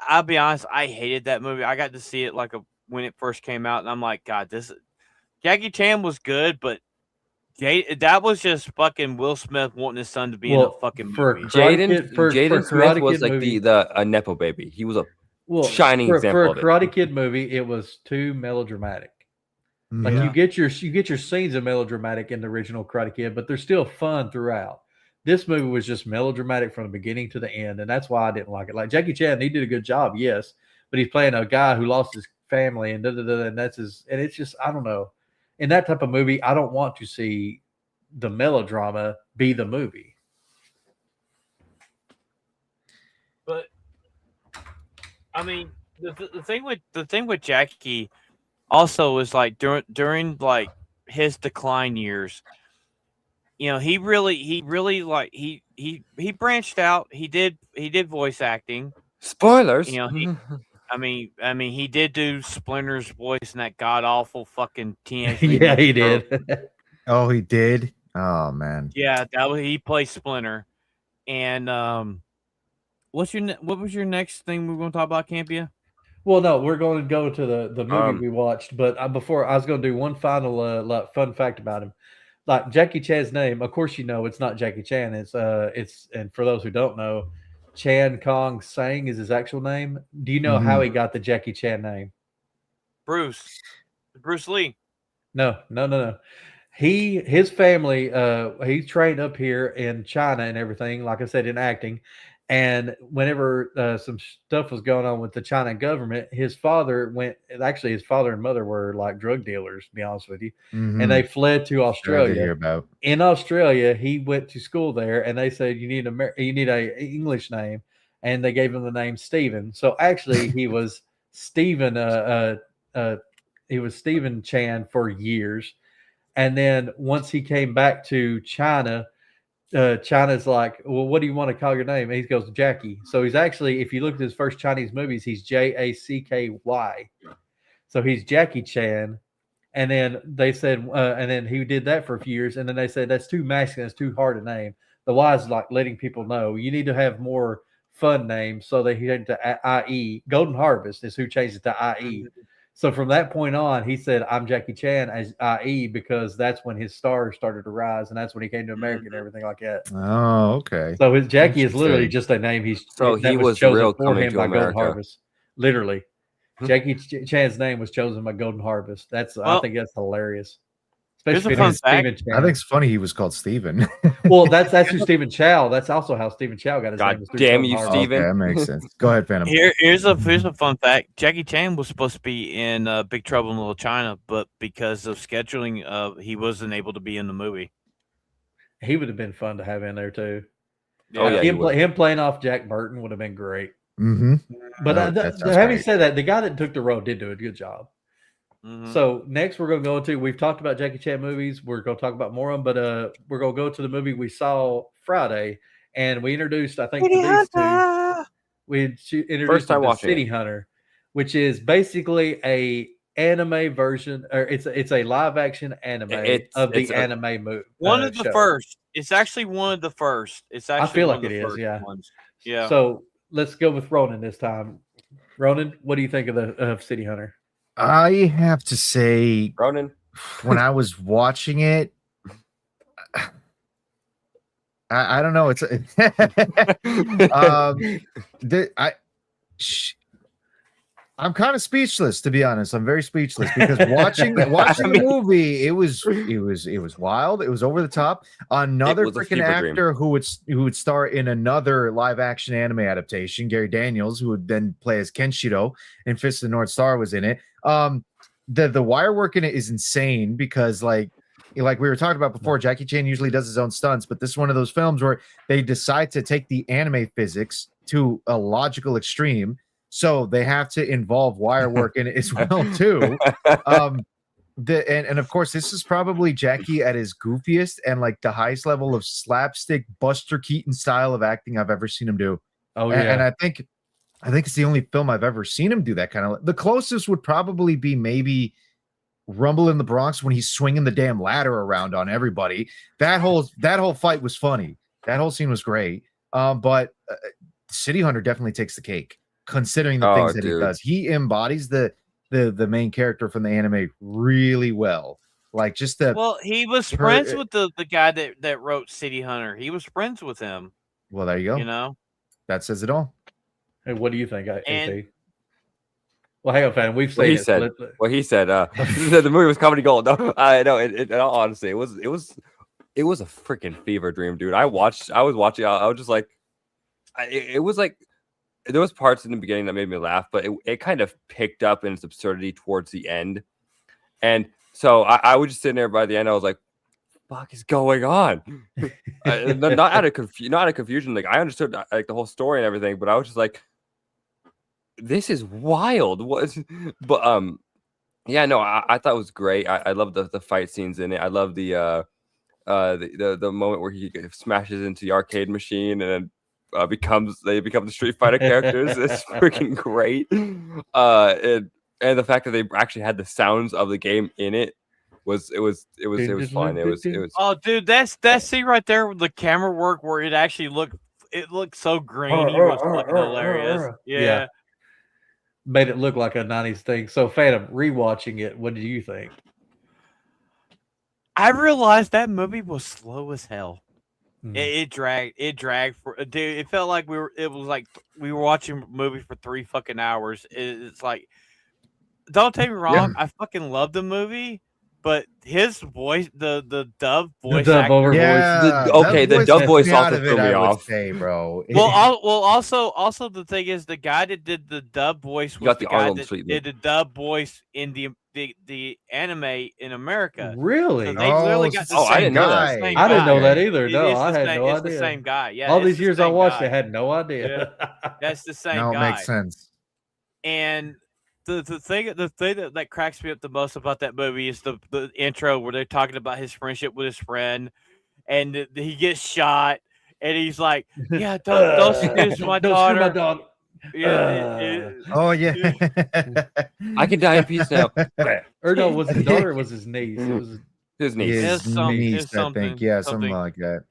I'll be honest. I hated that movie. I got to see it when it first came out, and I'm like, God, Jackie Chan was good, but that was just fucking Will Smith wanting his son to be in a fucking movie. Jaden Smith was Kid like movie, a nepo baby. He was a shining for example a of it. Karate Kid movie. It was too melodramatic. Like Yeah. you get your scenes of melodramatic in the original Karate Kid, but they're still fun throughout. This movie was just melodramatic from the beginning to the end, and that's why I didn't like it. Like Jackie Chan, he did a good job, yes, but he's playing a guy who lost his family, and and it's just I don't know. In that type of movie, I don't want to see the melodrama be the movie. But I mean, the thing with Jackie also is like during like his decline years, you know, he really like he branched out. He did voice acting. Spoilers. You know, I mean, he did do Splinter's voice in that god awful fucking Teenage Mutant Yeah, he Ninja did. Turtles. Oh, he did. Oh man. Yeah, he played Splinter. And what was your next thing we were going to talk about, Campia? Well, no, we're going to go to the movie we watched, but before I was going to do one final fun fact about him. Like Jackie Chan's name, of course, you know it's not Jackie Chan. It's and for those who don't know, Chan Kong Sang is his actual name. Do you know how he got the Jackie Chan name? Bruce Lee. No. His family, he trained up here in China and everything, like I said, in acting. And whenever some stuff was going on with the China government, his father and mother were like drug dealers, to be honest with you. And they fled to Australia. In Australia, he went to school there, and they said, you need a English name. And they gave him the name Stephen. So actually he was Stephen, he was Stephen Chan for years. And then once he came back to China, China's like, well, what do you want to call your name? And he goes, Jackie. So he's actually, if you look at his first Chinese movies, he's Jacky. So he's Jackie Chan. And then they said, and then he did that for a few years. And then they said, that's too masculine. It's too hard a name. The Y is like letting people know you need to have more fun names. So they changed to IE. Golden Harvest is who changed it to IE. So from that point on, he said, I'm Jackie Chan as IE because that's when his stars started to rise. And that's when he came to America and everything like that. Oh, okay. So his Jackie is literally just a name. He was chosen real for coming him to by America. Golden Harvest. Literally. Jackie Chan's name was chosen by Golden Harvest. I think that's hilarious. Especially fun fact. Stephen Chow. I think it's funny he was called Stephen. Well, that's who Stephen Chow. That's also how Stephen Chow got his name. God damn you, Harvest. Stephen. Okay, that makes sense. Go ahead, Phantom. Here's a fun fact. Jackie Chan was supposed to be in Big Trouble in Little China, but because of scheduling, he wasn't able to be in the movie. He would have been fun to have in there too. Oh, yeah, he would. Him playing off Jack Burton would have been great. Mm-hmm. But That sounds having great. said that, the guy that took the role did do a good job. So next we're going to go into, we've talked about Jackie Chan movies. We're going to talk about more of them, but we're going to go to the movie we saw Friday, and we introduced, I think, to these two. We introduced them to City Hunter, which is basically a anime version, or it's a live action anime of the anime movie. One of the first. It's actually one of the first. It's actually I feel one like of it the is, first yeah. ones. Yeah. So let's go with Ronan this time. Ronan, what do you think of City Hunter? I have to say, Ronan, when I was watching it, I don't know. It's I'm kind of speechless, to be honest. I'm very speechless because watching the movie, it was wild. It was over the top. Another freaking actor who would star in another live action anime adaptation, Gary Daniels, who would then play as Kenshiro in Fist of the North Star, was in it. The wire work in it is insane because like we were talking about before, Jackie Chan usually does his own stunts, but this is one of those films where they decide to take the anime physics to a logical extreme. So they have to involve wire work in it as well too. And of course, this is probably Jackie at his goofiest and like the highest level of slapstick Buster Keaton style of acting I've ever seen him do. Oh yeah, and I think it's the only film I've ever seen him do that kind of. The closest would probably be maybe Rumble in the Bronx when he's swinging the damn ladder around on everybody. That whole fight was funny. That whole scene was great. But City Hunter definitely takes the cake. Considering the things that he does, he embodies the main character from the anime really well. Like just he was friends with the guy that wrote City Hunter. He was friends with him. Well, there you go. You know, that says it all. Hey, what do you think, AP? Well, hang on, fan. We've seen he said. The movie was comedy gold. No, I know. Honestly, it was a freaking fever dream, dude. I was watching. I was just like, it was like. There was parts in the beginning that made me laugh, but it kind of picked up in its absurdity towards the end. And so I was just sitting there by the end. I was like, fuck is going on? Not out of confusion. Like I understood like the whole story and everything, but I was just like, this is wild. But yeah, no, I thought it was great. I love the fight scenes in it. I love the moment where he smashes into the arcade machine and then they become the Street Fighter characters. It's freaking great. And the fact that they actually had the sounds of the game in it was fun. It was. Oh, dude, that's see right there with the camera work where it actually looked so grainy. It was fucking hilarious. Yeah. Made it look like a 90s thing. So, Phantom, rewatching it, what do you think? I realized that movie was slow as hell. It dragged for dude. It felt like it was like we were watching a movie for 3 fucking hours. It's like, don't take me wrong, I fucking love the movie, but his voice, the dub voice, the dub over voice. The dub voice also threw me off. Say, bro. Also the thing is, the guy that did the dub voice was the guy that did the dub voice in the anime in America. Really? So they literally got the same I didn't know that. I didn't know that either. No, I had no idea. It's the same guy. Yeah. All these years I watched, I had no idea. Yeah. That's the same guy. No, it makes sense. And the thing that cracks me up the most about that movie is the intro where they're talking about his friendship with his friend, and he gets shot, and he's like, "Yeah, don't snitch my daughter." My dog. Yeah. Oh yeah. I can die in peace now. Or no, was his daughter or was his niece? It was his niece. His niece, I think. Yeah, something like that.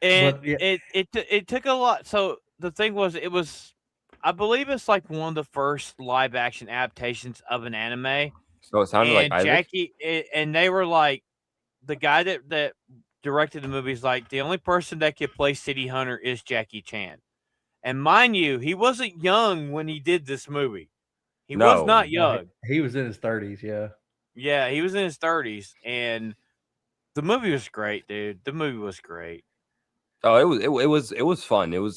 And it took a lot. So the thing was, I believe it's like one of the first live action adaptations of an anime. So it sounded like Jackie, and they were like, the guy that directed the movie is like, the only person that could play City Hunter is Jackie Chan. And mind you, he wasn't young when he did this movie. He was not young. He was in his 30s, yeah. Yeah, he was in his 30s. And the movie was great, dude. The movie was great. Oh, it was fun. It was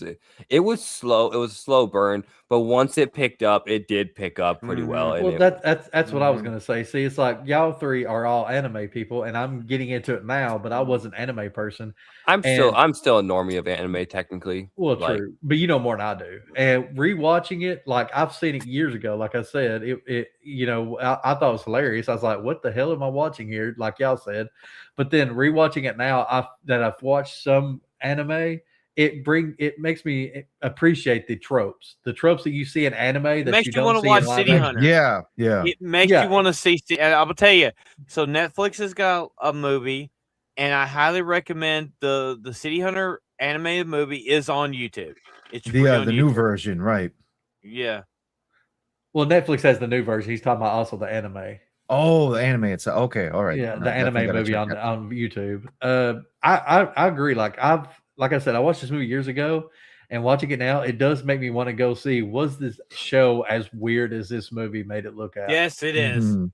slow. It was a slow burn, but once it picked up, it did pick up pretty well. And Well, that's what I was gonna say. See, it's like y'all three are all anime people, and I'm getting into it now, but I was an anime person. I'm still a normie of anime technically. Well, true, but you know more than I do. And rewatching it, like I've seen it years ago. Like I said, it I thought it was hilarious. I was like, "What the hell am I watching here?" Like y'all said, but then rewatching it now, I've watched some anime. It makes me appreciate the tropes that you see in anime that makes you you want don't to see watch in live City action. Hunter. Yeah. It makes you want to see. And I will tell you. So Netflix has got a movie, and I highly recommend the City Hunter animated movie is on YouTube. It's free on the YouTube. new version, right? Yeah. Well, Netflix has the new version. He's talking about also the anime. Oh, the anime itself. Okay, all right. Yeah, All the right, definitely anime gotta movie check on YouTube. I agree. Like I said, I watched this movie years ago, and watching it now, it does make me want to go see, was this show as weird as this movie made it look at? Yes, it is. Mhm.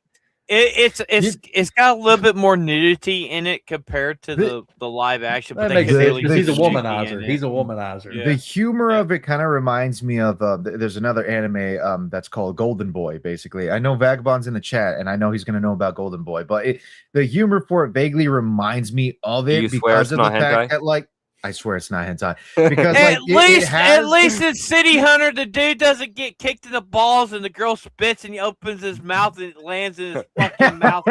It's got a little bit more nudity in it compared to the live action. But That they makes could sense really because he's a put Nikki womanizer. in He's a it. womanizer. Yeah. The humor of it kind of reminds me of there's another anime that's called Golden Boy. Basically, I know Vagabond's in the chat, and I know he's going to know about Golden Boy, but the humor for it vaguely reminds me of it because of the fact that, like, I swear it's not hentai because at least in City Hunter, the dude doesn't get kicked in the balls, and the girl spits, and he opens his mouth, and it lands in his fucking mouth.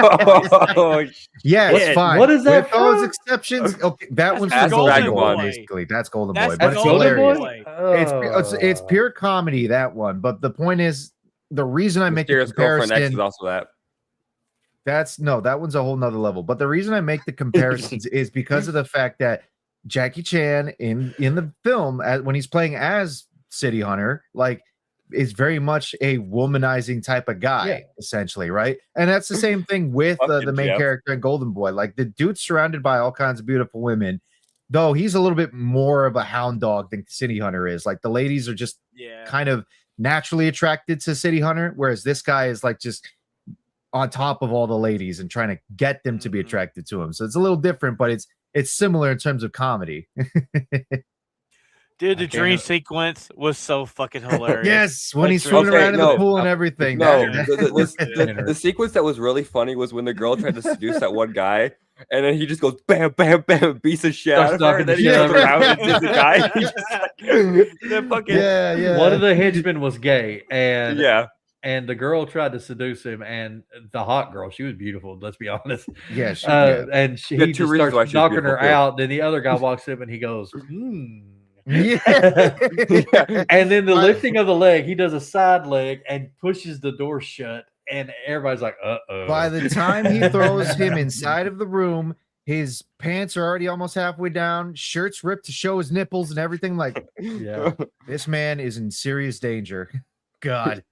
Yeah, it's fine. What is that? With those exceptions, okay, that one's that's Golden Dragon Boy. Ball. Basically, that's Golden That's Boy, but it's Golden hilarious. Boy. It's pure comedy, that one. But the point is, the reason I make the Girlfriend X is comparison. also that. That one's a whole nother level. But the reason I make the comparisons is because of the fact that Jackie Chan in the film, when he's playing as City Hunter, like, is very much a womanizing type of guy, essentially, right? And that's the same thing with the main character in Golden Boy. Like, the dude's surrounded by all kinds of beautiful women, though he's a little bit more of a hound dog than City Hunter is. Like, the ladies are just kind of naturally attracted to City Hunter, whereas this guy is like just on top of all the ladies and trying to get them to be attracted to him. So it's a little different, but it's similar in terms of comedy. Dude, the dream sequence was so fucking hilarious. Yes, when he's swimming around in the pool and everything. No, the sequence that was really funny was when the girl tried to seduce that one guy, and then he just goes bam, bam, bam, beats the shit out of her, and then he turns around and sees the guy. One of the henchmen was gay, and and the girl tried to seduce him, and the hot girl, she was beautiful, let's be honest. Yeah, and he just starts knocking her out. Then the other guy walks up and he goes, Yeah. And then the lifting of the leg, he does a side leg and pushes the door shut, and everybody's like, uh-oh. By the time he throws him inside of the room, his pants are already almost halfway down, shirt's ripped to show his nipples and everything. Like, this man is in serious danger. God.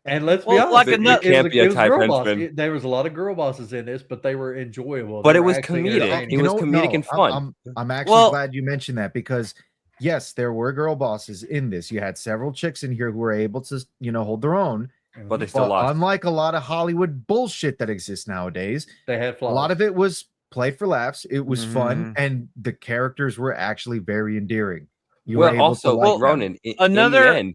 And let's be honest, like there was a lot of girl bosses in this, but they were enjoyable. But it was comedic. It was comedic and fun. I'm actually glad you mentioned that, because yes, there were girl bosses in this. You had several chicks in here who were able to, hold their own, but they still lost. Unlike a lot of Hollywood bullshit that exists nowadays, they had flaws. A lot of it was played for laughs. It was fun, and the characters were actually very endearing. Ronan, in the end,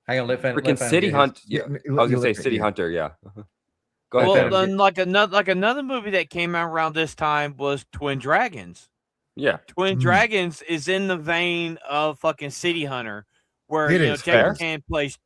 hang on, freaking City Hunter. Yeah, I was gonna say City Hunter. Yeah, go ahead. Well, then, like another movie that came out around this time was Twin Dragons. Yeah, Twin Dragons is in the vein of fucking City Hunter, where Jackie Chan plays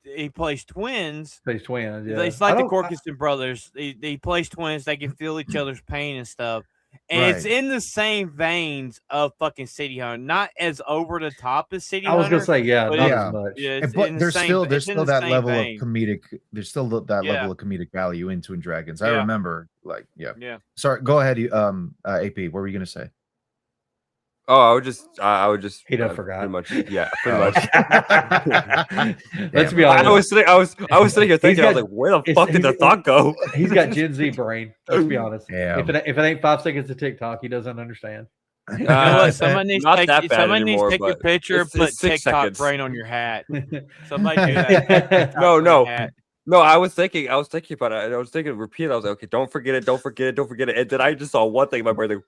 twins. Plays twins. Yeah, it's like the Corkiston brothers. They plays twins. They can feel each other's pain and stuff. And it's in the same veins of fucking City Hunter, not as over the top as City Hunter. I was gonna say, not as much. Yeah, but there's still that level of comedic. There's still that level of comedic value in Twin Dragons. I remember, Sorry, go ahead. AP, what were you gonna say? Oh, I would just. He done forgot. Pretty much. Let's be honest. I was sitting here thinking, I was like, where the fuck did the thought go? He's got Gen Z brain. Let's be honest. Yeah. If it ain't 5 seconds to TikTok, he doesn't understand. Someone needs to take your picture and put TikTok brain on your hat. Somebody do that. No, I was thinking about it. I was thinking, repeat. I was like, okay, don't forget it. And then I just saw one thing in my brain.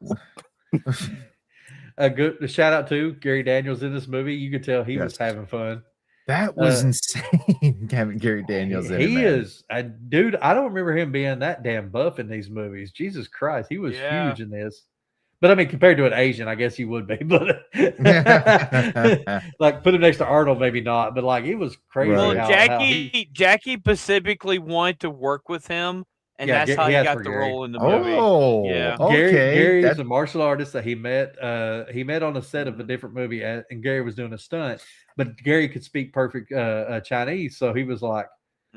Like, a good shout out to Gary Daniels in this movie. You could tell he was having fun. That was insane. Having Gary Daniels in it, He man. is a dude. I don't remember him being that damn buff in these movies. Jesus Christ, he was huge in this. But I mean, compared to an Asian, I guess he would be. But like, put him next to Arnold, maybe not. But like, it was crazy. Well, how Jackie specifically wanted to work with him, and that's how he got the role in the movie. Oh, yeah. Gary is a martial artist that he met. He met on a set of a different movie, and Gary was doing a stunt. But Gary could speak perfect Chinese, so he was like,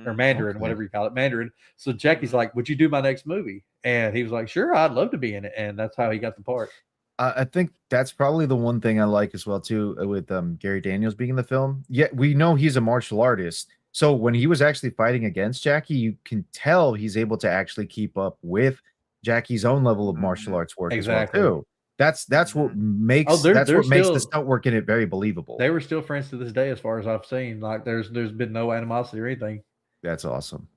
or Mandarin, whatever you call it, Mandarin. So Jackie's like, "Would you do my next movie?" And he was like, "Sure, I'd love to be in it." And that's how he got the part. I think that's probably the one thing I like as well too with Gary Daniels being in the film. Yeah, we know he's a martial artist, so when he was actually fighting against Jackie, you can tell he's able to actually keep up with Jackie's own level of martial arts work as well too. That's what makes the stunt work in it very believable. They were still friends to this day, as far as I've seen. Like there's been no animosity or anything. That's awesome.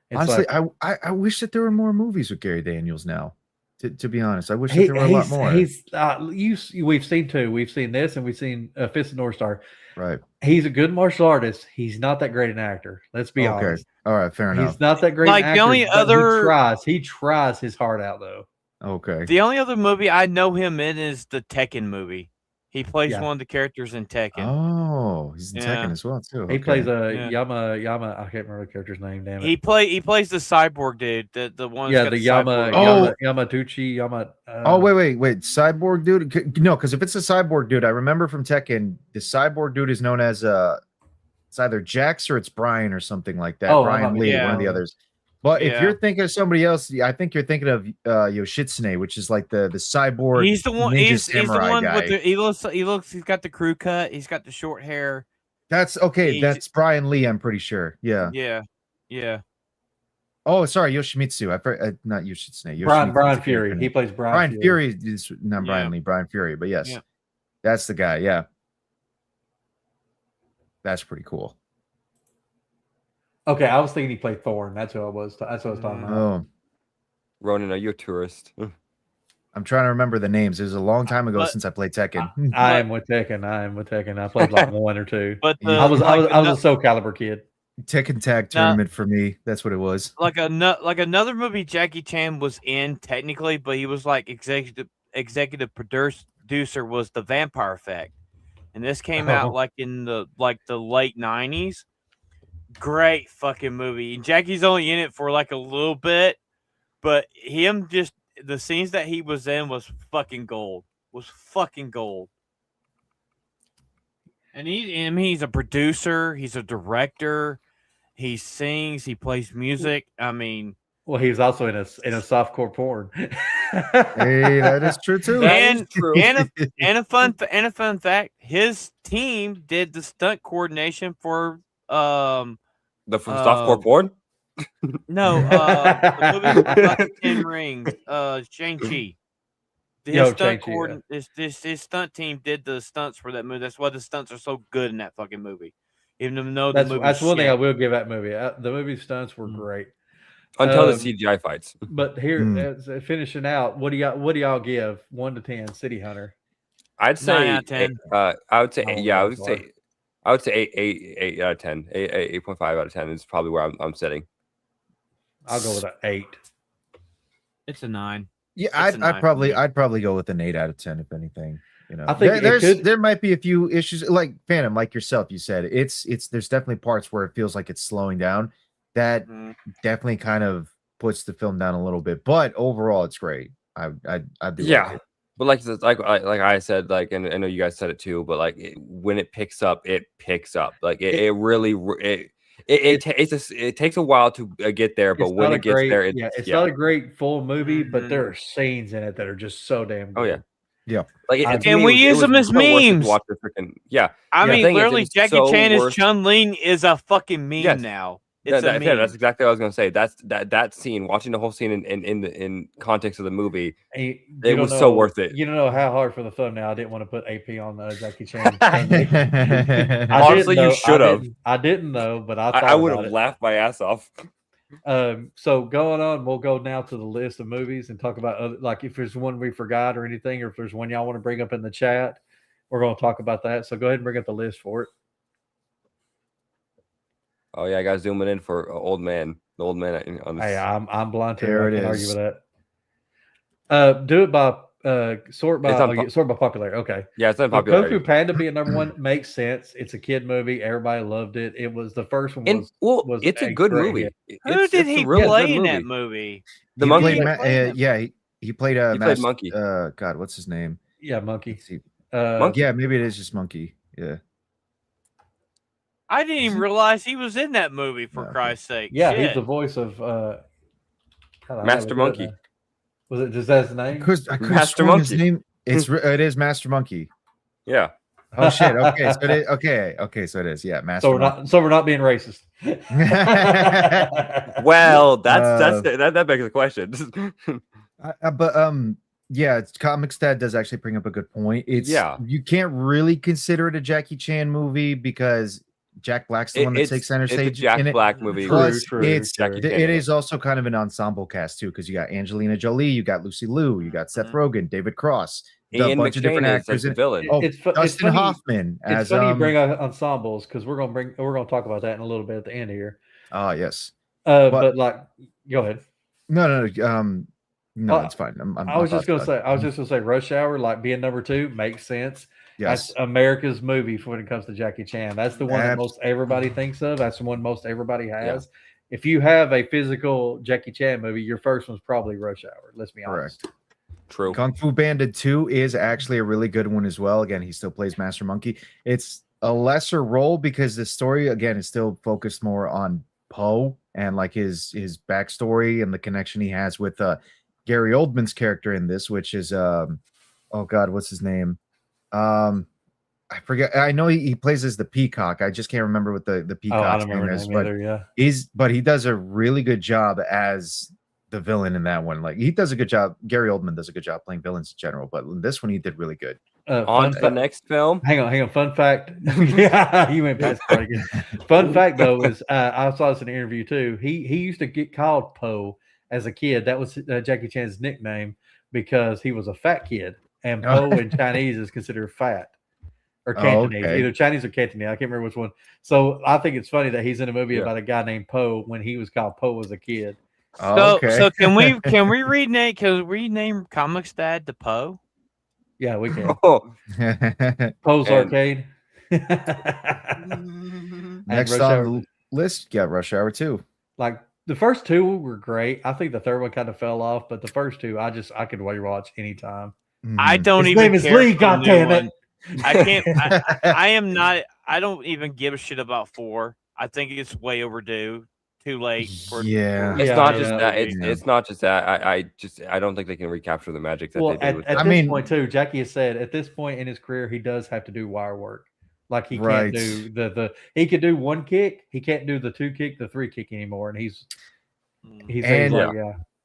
It's honestly, like, I wish that there were more movies with Gary Daniels now. To be honest, I wish that there were a lot more. We've seen two. We've seen this, and we've seen Fist of North Star. Right. He's a good martial artist. He's not that great an actor. Let's be honest. All right, fair enough. He's not that great an actor. The only other he tries his heart out though. Okay. The only other movie I know him in is the Tekken movie. He plays one of the characters in Tekken. Oh, he's in Tekken as well too. He plays Yama. I can't remember the character's name. Damn it. He plays the cyborg dude. The one. Yeah, the Yamatuchi. Oh wait. Cyborg dude. No, because if it's a cyborg dude, I remember from Tekken, the cyborg dude is known as it's either Jax or it's Brian or something like that. Brian Lee, one of the others. But if you're thinking of somebody else, I think you're thinking of Yoshitsune, which is like the cyborg. He's the one. He's the one guy. with the. He looks. He's got the crew cut. He's got the short hair. That's okay. That's Brian Lee. I'm pretty sure. Yeah. Yeah. Oh, sorry, Yoshimitsu. Not Yoshitsune. Brian Fury. He plays Brian Fury. Is not Brian Lee. Brian Fury. But yes, that's the guy. Yeah. That's pretty cool. Okay, I was thinking he played Thorn. That's what I was talking about. Oh, Ronan, are you a tourist? I'm trying to remember the names. It was a long time ago since I played Tekken. I am with Tekken. I played like one or two. But I was a Soul Calibur kid. Tekken Tag Tournament for me. That's what it was. Like another movie Jackie Chan was in technically, but he was like executive producer was The Vampire Effect, and this came out like in the late 90s. Great fucking movie. And Jackie's only in it for like a little bit, but the scenes that he was in was fucking gold. And he's a producer, he's a director, he sings, he plays music. I mean, well, he's also in a softcore porn. Hey, that is true too. And a fun fact, his team did the stunt coordination for the softcore porn? No, the movie about the 10 Rings, Shang-Chi. His stunt team did the stunts for that movie. That's why the stunts are so good in that fucking movie. Even though that's one thing I will give that movie. The movie stunts were great until the CGI fights. But here, finishing out, what do y'all give 1 to 10? City Hunter. I'd say 9 out of 10. I would say 8 out of 10. 8.5 out of 10 is probably where I'm sitting. I'll go with an 8. It's a 9. Yeah, I'd probably go with an 8 out of 10 if anything. You know, I think there might be a few issues like Phantom, like yourself. You said it's there's definitely parts where it feels like it's slowing down. That definitely kind of puts the film down a little bit, but overall it's great. I'd be like but like I said, like, and I know you guys said it too, but like when it picks up. Like it really it takes a while to get there, but when it gets there, it's not a great full movie, but there are scenes in it that are just so damn good. Oh yeah. Yeah, like and we use them as memes. I mean, literally, Jackie Chan as Chun-Li is a fucking meme now. It's a meme. That's exactly what I was gonna say. That's that scene. Watching the whole scene in context of the movie, it was so worth it. You don't know how hard for the thumbnail I didn't want to put AP on Jackie Chan. Honestly, you should have. I didn't know, but I would have laughed my ass off. So going on, we'll go now to the list of movies and talk about other, like if there's one we forgot or anything, or if there's one y'all want to bring up in the chat, we're going to talk about that. So go ahead and bring up the list for it. Oh yeah, I got zooming in for old man. The old man on this. Hey, I'm blind too. There I it can't argue is. with that. Do it by sort by popularity. Okay. Yeah, it's So unpopular. Kung Fu Panda being number one makes sense. It's a kid movie. Everybody loved it. It was the first one. Was it's a good great movie. hit. Who did he really play good in movie. that movie? The He monkey. played he played a He played Monkey. God, what's his name? Yeah, Monkey. Let's see. Monkey. Yeah, maybe it is just Monkey. Yeah. I didn't even realize he was in that movie, for Okay. Christ's sake. Yeah, Shit. he's the voice of Master Monkey. Was it just that's his name? I could Master sworn his Monkey. name. It is Master Monkey. Yeah. Oh shit. Okay, so it is, okay, so it is. Yeah, Master. So we're not being racist. Well, that begs the question. Yeah, Comics Dad does actually bring up a good point. You can't really consider it a Jackie Chan movie because Jack Black's the one that takes center stage. It's a Jack in Black it. movie. Plus, True. it Chan is also kind of an ensemble cast too, because you got Angelina Jolie, you got Lucy Liu, you got Seth Rogen, David Cross, a Ian bunch of different McShane actors. is the villain. Oh, It's Dustin funny, Hoffman It's as funny you bring up ensembles because we're gonna talk about that in a little bit at the end here. Oh yes. But like, go ahead. No, it's fine. I was just gonna say Rush Hour, like being number 2, makes sense. Yes. That's America's movie when it comes to Jackie Chan. That's the one that most everybody thinks of. That's the one most everybody has. If you have a physical Jackie Chan movie, your first one's probably Rush Hour. Let's be honest. Correct. True. Kung Fu Panda 2 is actually a really good one as well. Again, he still plays Master Monkey. It's a lesser role because the story, again, is still focused more on Po and like his backstory and the connection he has with Gary Oldman's character in this, which is oh god, what's his name? I forget. I know he plays as the Peacock. I just can't remember what the Peacock's name is, but he does a really good job as the villain in that one. Like he does a good job. Gary Oldman does a good job playing villains in general, but in this one he did really good. On to the next film. Hang on. Fun fact. Yeah, you went past pretty good. Fun fact though is I saw this in an interview too. He used to get called Po as a kid. That was Jackie Chan's nickname because he was a fat kid, and Po in Chinese is considered fat or Cantonese, either Chinese or Cantonese. I can't remember which one. So I think it's funny that he's in a movie about a guy named Po when he was called Po as a kid. So can we rename Comics Dad to Poe? Yeah, we can. Poe's Arcade. Next on the list, you got Rush Hour 2. Like the first 2 were great. I think the third one kind of fell off, but the first 2 I could watch anytime. I don't His even name is care Lee, for the new goddammit. one. I can't. I am not. I don't even give a shit about 4. I think it's way overdue. Too late. It's not just that. It's not just that. I don't think they can recapture the magic that they did with at this point too. Jackie has said at this point in his career he does have to do wire work. Like he can't do he could do 1 kick. He can't do the 2 kick, the 3 kick anymore. And he's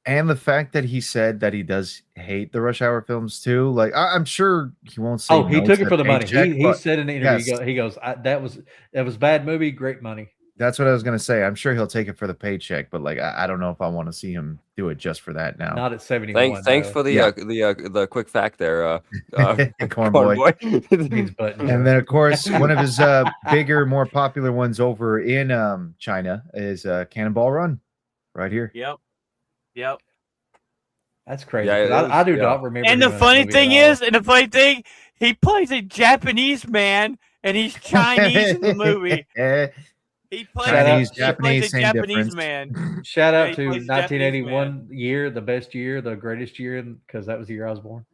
and the fact that he said that he does hate the Rush Hour films too, like I'm sure he won't say. Oh, he took it for the money. He said in the interview, yes. he goes, that was bad movie, great money. That's what I was gonna say. I'm sure he'll take it for the paycheck, but like I don't know if I want to see him do it just for that now. Not at 71. Thanks for the quick fact there, Corn Boy. And then of course one of his bigger, more popular ones over in China is Cannonball Run, right here. Yep. That's crazy. I do not remember. And the funny thing he plays a Japanese man, and he's Chinese in the movie. He plays a Japanese man. Shout out to 1981 year, the best year, the greatest year, because that was the year I was born.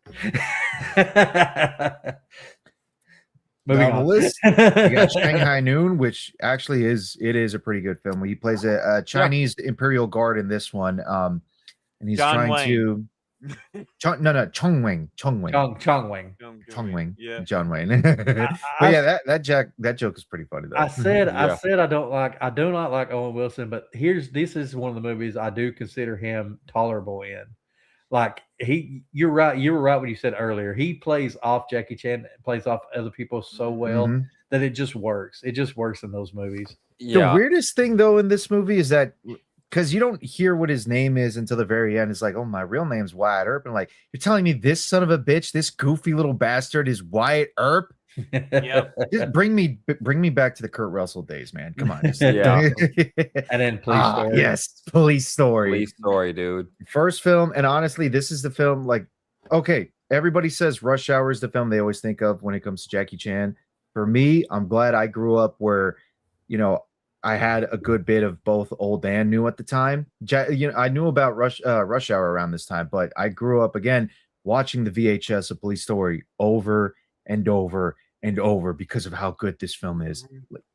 Moving on. List, you got Shanghai Noon, which actually is a pretty good film. He plays a Chinese Imperial Guard in this one, and he's John Wayne. John Wayne. Yeah. John Wayne. But yeah, that joke is pretty funny though. I said I do not like Owen Wilson, but this is one of the movies I do consider him tolerable in. Like you were right when you said earlier, he plays off Jackie Chan, plays off other people so well that it just works. It just works in those movies. The weirdest thing though in this movie is that because you don't hear what his name is until the very end. It's like, oh, my real name's Wyatt Earp. And like, you're telling me this son of a bitch, this goofy little bastard is Wyatt Earp? Yep. Just bring me back to the Kurt Russell days, man. Come on. Yeah. And then Police Story. Yes, Police Story. Police Story, dude. First film, and honestly, this is the film. Like, okay, everybody says Rush Hour is the film they always think of when it comes to Jackie Chan. For me, I'm glad I grew up where, you know, I had a good bit of both old and new at the time. I knew about Rush Hour around this time, but I grew up again watching the VHS of Police Story over and over and over because of how good this film is.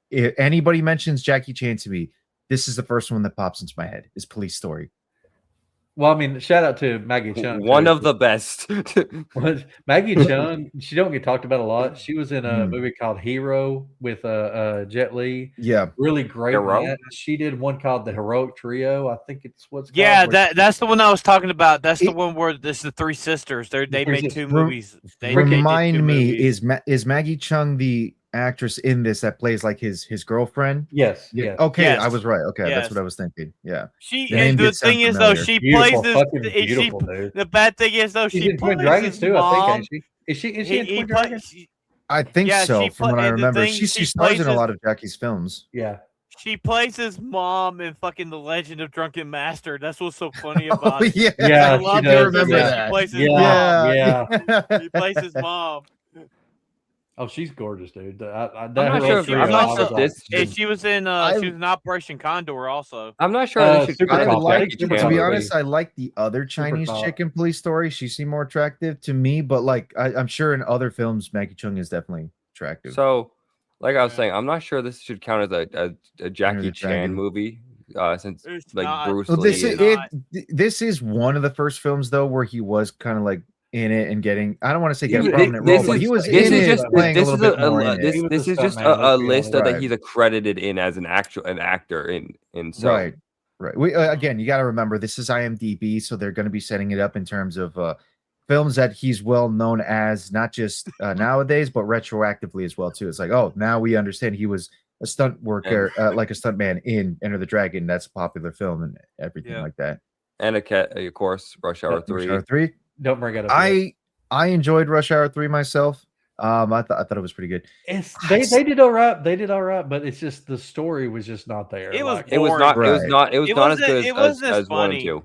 If anybody mentions Jackie Chan to me, this is the first one that pops into my head is Police Story. Well, I mean, shout out to Maggie Chung. One of the best. Maggie Chung, she don't get talked about a lot. She was in a movie called Hero with Jet Li. Yeah, really great. Hero? She did one called The Heroic Trio. I think it's what's called. Yeah, that's the one I was talking about. That's the one where this the three sisters. They made two movies. Remind me, is Maggie Chung the actress in this that plays like his girlfriend? Yes. Yeah. Yes. Okay, Yes. I was right. Okay, Yes. that's what I was thinking. Yeah. And the thing is though, she plays this. Beautiful, dude. The bad thing is though, She's she in Twin plays Dragons his too. mom. I think, ain't she? Is she in Twin Dragons? I think Yeah, so. she From what I and the remember, thing, she she stars plays in a his- lot of Jackie's films. Yeah. She plays his mom in fucking The Legend of Drunken Master. That's what's so funny Oh, about it. yeah, Yeah, I love she her does. remember because that. She plays his Yeah. mom. Yeah. He plays his mom. Oh, she's gorgeous, dude. I'm not sure And she was in Operation Condor also. I'm not sure this should Super count as Cop. Jackie To Chan be movie. honest, I like the other Chinese Cop. chick in Police Story. She seemed more attractive to me, but like I'm sure in other films, Maggie Chung is definitely attractive. So, like I was saying, I'm not sure this should count as a Jackie the Chan Dragon. movie, since It's like not. Bruce So Lee. this is one of the first films though where he was kind of like in it and getting, I don't want to say getting a prominent role, but he was This in is it just playing a little bit more in it. this is just a list that he's accredited in as an actor in. So Right. We again, you got to remember this is IMDb, so they're going to be setting it up in terms of films that he's well known as, not just nowadays, but retroactively as well too. It's like, oh, now we understand he was a stunt worker, like a stuntman in Enter the Dragon. That's a popular film and everything like that. And of course, Rush Hour 3. Rush Hour 3. Don't bring it up. I enjoyed Rush Hour 3 myself. I thought it was pretty good. They did all right. They did all right, but it's just the story was just not there. It was not as good as 1 and 2.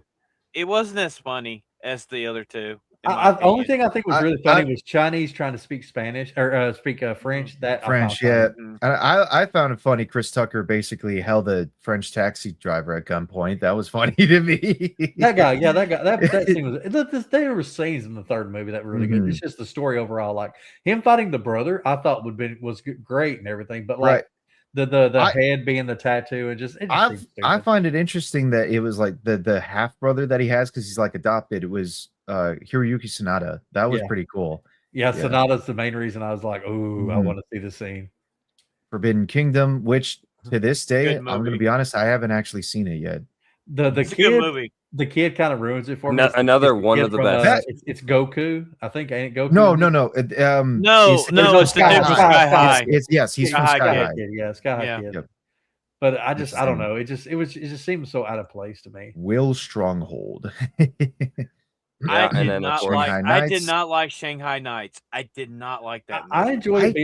It wasn't as funny as the other two. The only thing I think was really funny was Chinese trying to speak Spanish or speak French. That French, yeah. I found it funny. Chris Tucker basically held a French taxi driver at gunpoint. That was funny to me. That guy. That scene was. There were scenes in the third movie that were really good. It's just the story overall. Like him fighting the brother, I thought was great and everything. But like the head being the tattoo and just I find it interesting that it was like the half brother that he has because he's like adopted. It was Hiroyuki Sanada. That was pretty cool. Yeah, Sanada's the main reason I was like, "Ooh, I want to see the scene." Forbidden Kingdom, which to this day, I'm going to be honest, I haven't actually seen it yet. The kid kind of ruins it for me. Another one of the best. It's Goku. I think ain't it Goku? No. It's the dude from Sky High. He's from Sky High. Yeah, Sky High Kid. Yep. But I don't know. It just seemed so out of place to me. Will Stronghold. I did not like Shanghai Nights. I did not like that movie. I enjoyed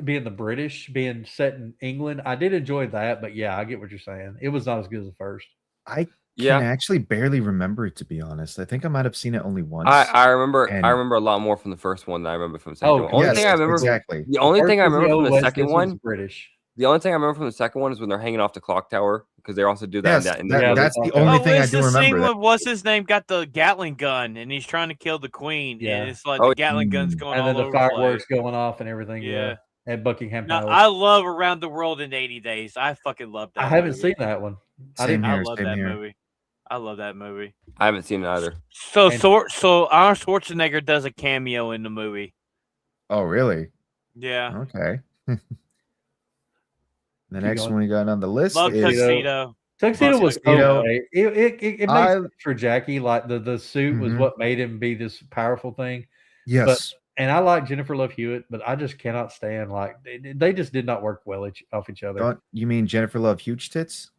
being the British, being set in England. I did enjoy that, but yeah, I get what you're saying. It was not as good as the first. I can actually barely remember it, to be honest. I think I might have seen it only once. I remember a lot more from the first one than I remember from the second one. The only thing I remember from the second one, British. The only thing I remember from the second one is when they're hanging off the clock tower, because they also do that. That's the only thing I do remember. Scene when what's his name got the Gatling gun and he's trying to kill the queen. Yeah, and it's like the Gatling gun's going and all then the over fireworks going off and everything. Yeah, at Buckingham Palace. I love Around the World in 80 Days. I fucking love that. I haven't seen that one. I love that movie. I love that movie. I haven't seen it either. So Arnold Schwarzenegger does a cameo in the movie. Oh, really? Yeah. Okay. The next one we got on the list is Tuxedo. Tuxedo was okay. It makes sense for Jackie. Like the suit was what made him be this powerful thing. Yes. And I like Jennifer Love Hewitt, but I just cannot stand they just did not work well off each other. You mean Jennifer Love Huge Tits?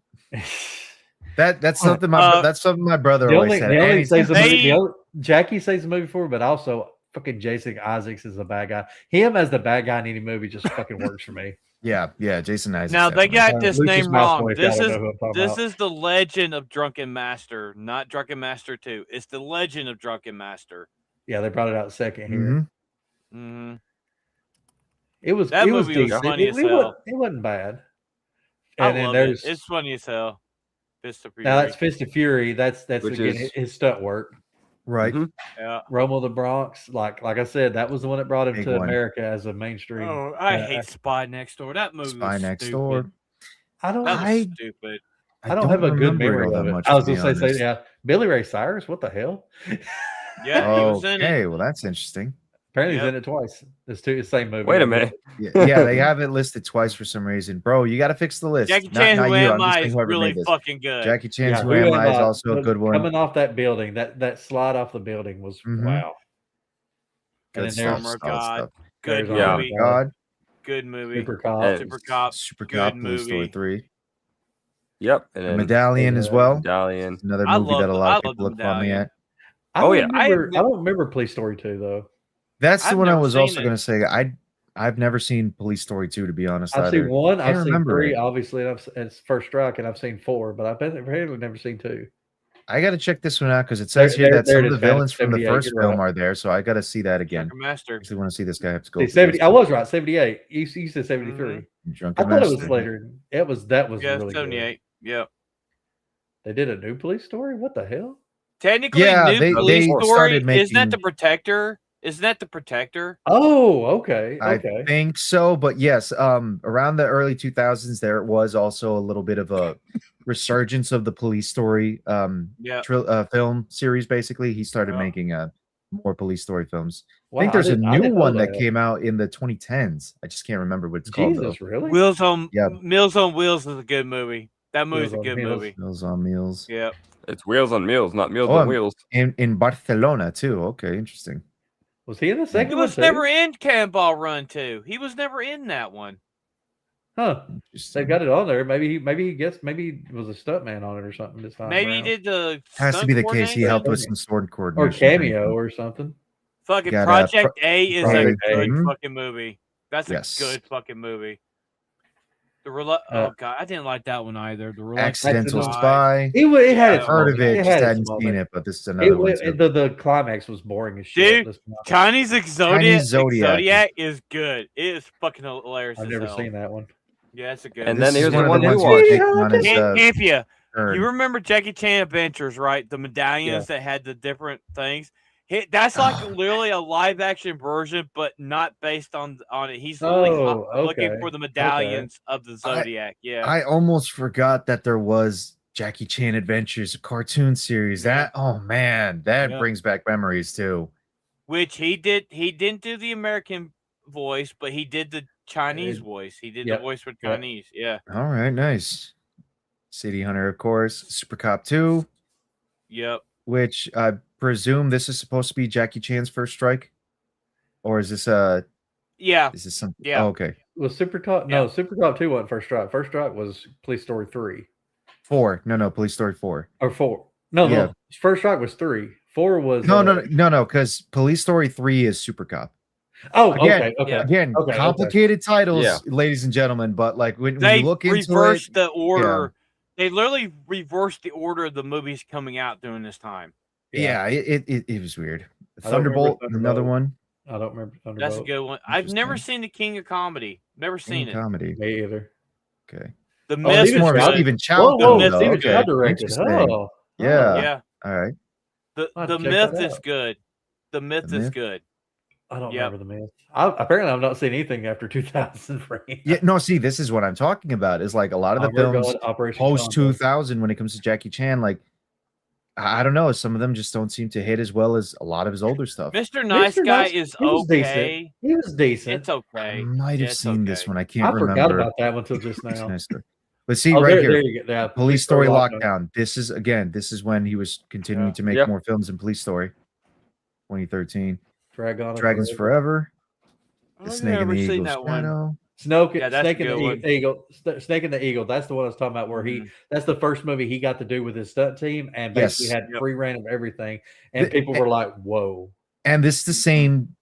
That's something my brother always said. Jackie says the movie for, but also fucking Jason Isaacs is the bad guy. Him as the bad guy in any movie just fucking works for me. Yeah, Jason Isaacs. Now they got this Lucas name wrong. Mouseboy, This is the Legend of Drunken Master, not Drunken Master 2. It's the Legend of Drunken Master. Yeah, they brought it out second here. Mm-hmm. It was movie was funny as hell. It wasn't bad. And I love it. It's funny as hell. Fist of Fury. Now that's Fist of Fury. That's again his stunt work. Right. Yeah. Romo the Bronx, like I said, that was the one that brought him to one. America as a mainstream. Oh, I hate Spy Next Door. That movie Spy was Next stupid. Door. That was stupid. I don't have a good memory of it. much, I was gonna say, yeah, Billy Ray Cyrus. What the hell? Yeah, he was in it. Okay, well that's interesting. Apparently he's in it twice. It's the same movie. Wait a minute. Yeah, they have it listed twice for some reason. Bro, you got to fix the list. Jackie Chan Who Am I is whoever really made this. fucking good. Jackie Chan's Who Am I is also a good one. Coming off that building, that slide off the building was wow. Good And stuff. Armor God. There's Good movie. Armor God. Good movie. Super Cop. Super Good Cop, Police movie. Story 3. Yep. And then Medallion as well. Medallion. Another movie that a lot of people look fondly at. I don't remember Police Story 2 though. That's the one I was also it. going to say. I've never seen Police Story 2, to be honest. I've seen one. I've seen remember 3, it. obviously. And it's First Strike, and I've seen 4, but I've apparently never seen 2. I got to check this one out because it says here that some of the villains from the first film right. are there, so I got to see that again. Drunken Master. I actually want to see this guy have to go. See, 70. I was right. 78. You said 73. Mm-hmm. Drunken I thought Master. it was later. That was really 78. good. Yep. They did a new Police Story. What the hell? Technically, new Police Story isn't that the Protector? Isn't that the Protector? Oh, okay. I think so, but yes, around the early 2000s, there was also a little bit of a resurgence of the Police Story film series. Basically, he started making more Police Story films. Wow, I think there's a new one that that came out in the 2010s. I just can't remember what it's called. Jesus, really? Meals on Wheels is a good movie. That movie's a good movie. Meals on Meals. Yep. It's Wheels on Meals, not Meals on Wheels. In Barcelona too. Okay, interesting. Was he in the second one? He was never in Cannonball Run 2. He was never in that one. Huh. They got it on there. Maybe he was a stuntman on it or something this time. Maybe he did the has to be the case. He helped with some sword coordination. Or cameo or something. Fucking Project A is a good fucking movie. That's a good fucking movie. Oh god, I didn't like that one either. The Accidental Spy. It had I've heard of it, just hadn't seen it, but this is another one. The climax was boring as shit. Dude, Chinese Zodiac is good. It is fucking hilarious. I've never seen that one. Yeah, it's a good. And then here's the one we watched. Campia. You remember Jackie Chan Adventures, right? The medallions that had the different things. That's like literally a live action version, but not based on it. He's looking for the medallions of the Zodiac. I almost forgot that there was Jackie Chan Adventures, a cartoon series. That brings back memories too. Which he did. He didn't do the American voice, but he did the Chinese voice. He did the voice for Chinese. Yeah. All right, nice. City Hunter, of course. Super Cop 2. Yep. Which I presume this is supposed to be Jackie Chan's first strike, or is this Is this something? Yeah. Oh, okay. Was Super Cop? No, Super Cop 2 wasn't First Strike. First Strike was Police Story 3. 4. No, Police Story 4. Or 4. No. First Strike was 3. 4 was no. Because Police Story 3 is Super Cop. Oh, okay. Again, complicated titles, ladies and gentlemen. But like when you look into reversed the order. They literally reversed the order of the movies coming out during this time. Yeah, it was weird. Thunderbolt, another one. I don't remember Thunderbolt. That's a good one. I've never seen The King of Comedy. Never seen it. Comedy. Me either. Okay. The Myth is more good. Steven Chow. Steven Chow directed. Oh. Yeah. All right. The Myth is good. The Myth is good. I don't remember The Myth. Apparently, I've not seen anything after 2003. Yeah, no, see, this is what I'm talking about. Is like a lot of the films post 2000 when it comes to Jackie Chan, like I don't know, some of them just don't seem to hit as well as a lot of his older stuff. Mr. Nice Guy is okay. He was decent. It's okay. I might have seen this one. I can't remember. I forgot about that one until just now. But see, right here, there Police Story Lockdown. This is when he was continuing to make more films in Police Story. 2013. Dragons Forever. The Snake in the Eagle's Shadow. Snake Yeah, that's a and good the one. Eagle. Snake and the Eagle. That's the one I was talking about. Where that's the first movie he got to do with his stunt team, and basically had free reign of everything. And people were like, "Whoa!" And this is the same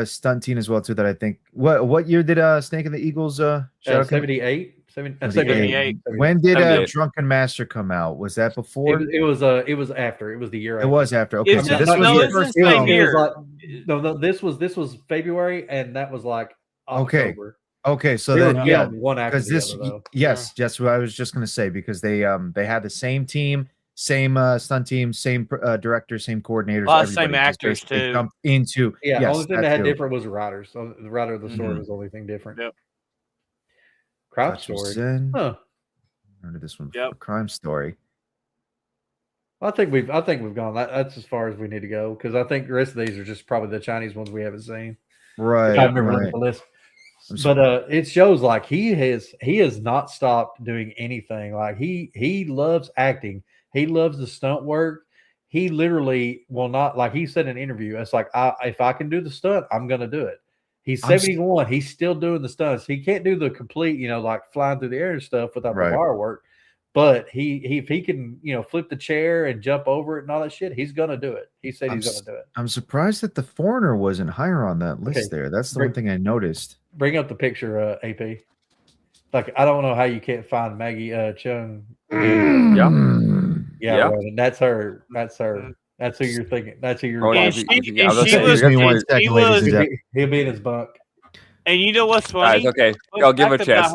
stunt team as well too. That I think. What year did Snake and the Eagles? 78. 78. When did Drunken Master come out? Was that before? It was after. It was the year after. It was after. Okay, This was the first same year. No, this was February, and that was like October. Okay, so then one after the other, though. Yes, that's what I was just gonna say, because they had the same team, same stunt team, same director, same coordinators, same actors too. Jumped into only thing that had different was the writers. So the writer of the story was the only thing different. Yep. Crime Story. Huh. Remember this one? Yep. Crime Story. I think we've gone. That's as far as we need to go, because I think the rest of these are just probably the Chinese ones we haven't seen. Right. I've never looked at the list. But it shows like he has not stopped doing anything. Like he loves acting. He loves the stunt work. He literally will not, like he said in an interview, it's like, if I can do the stunt, I'm gonna do it. He's 71. He's still doing the stunts. He can't do the complete, like flying through the air and stuff without the wire work. But if he can, flip the chair and jump over it and all that shit, he's gonna do it. He said he's gonna do it. I'm surprised that The Foreigner wasn't higher on that list there. That's the one thing I noticed. Bring up the picture, AP. Like, I don't know how you can't find Maggie Chung. Yeah. Right. That's her. That's her. That's who you're thinking. That's who you're. He'll be in his bunk. And you know what's funny? Guys, okay, I'll give her a chance.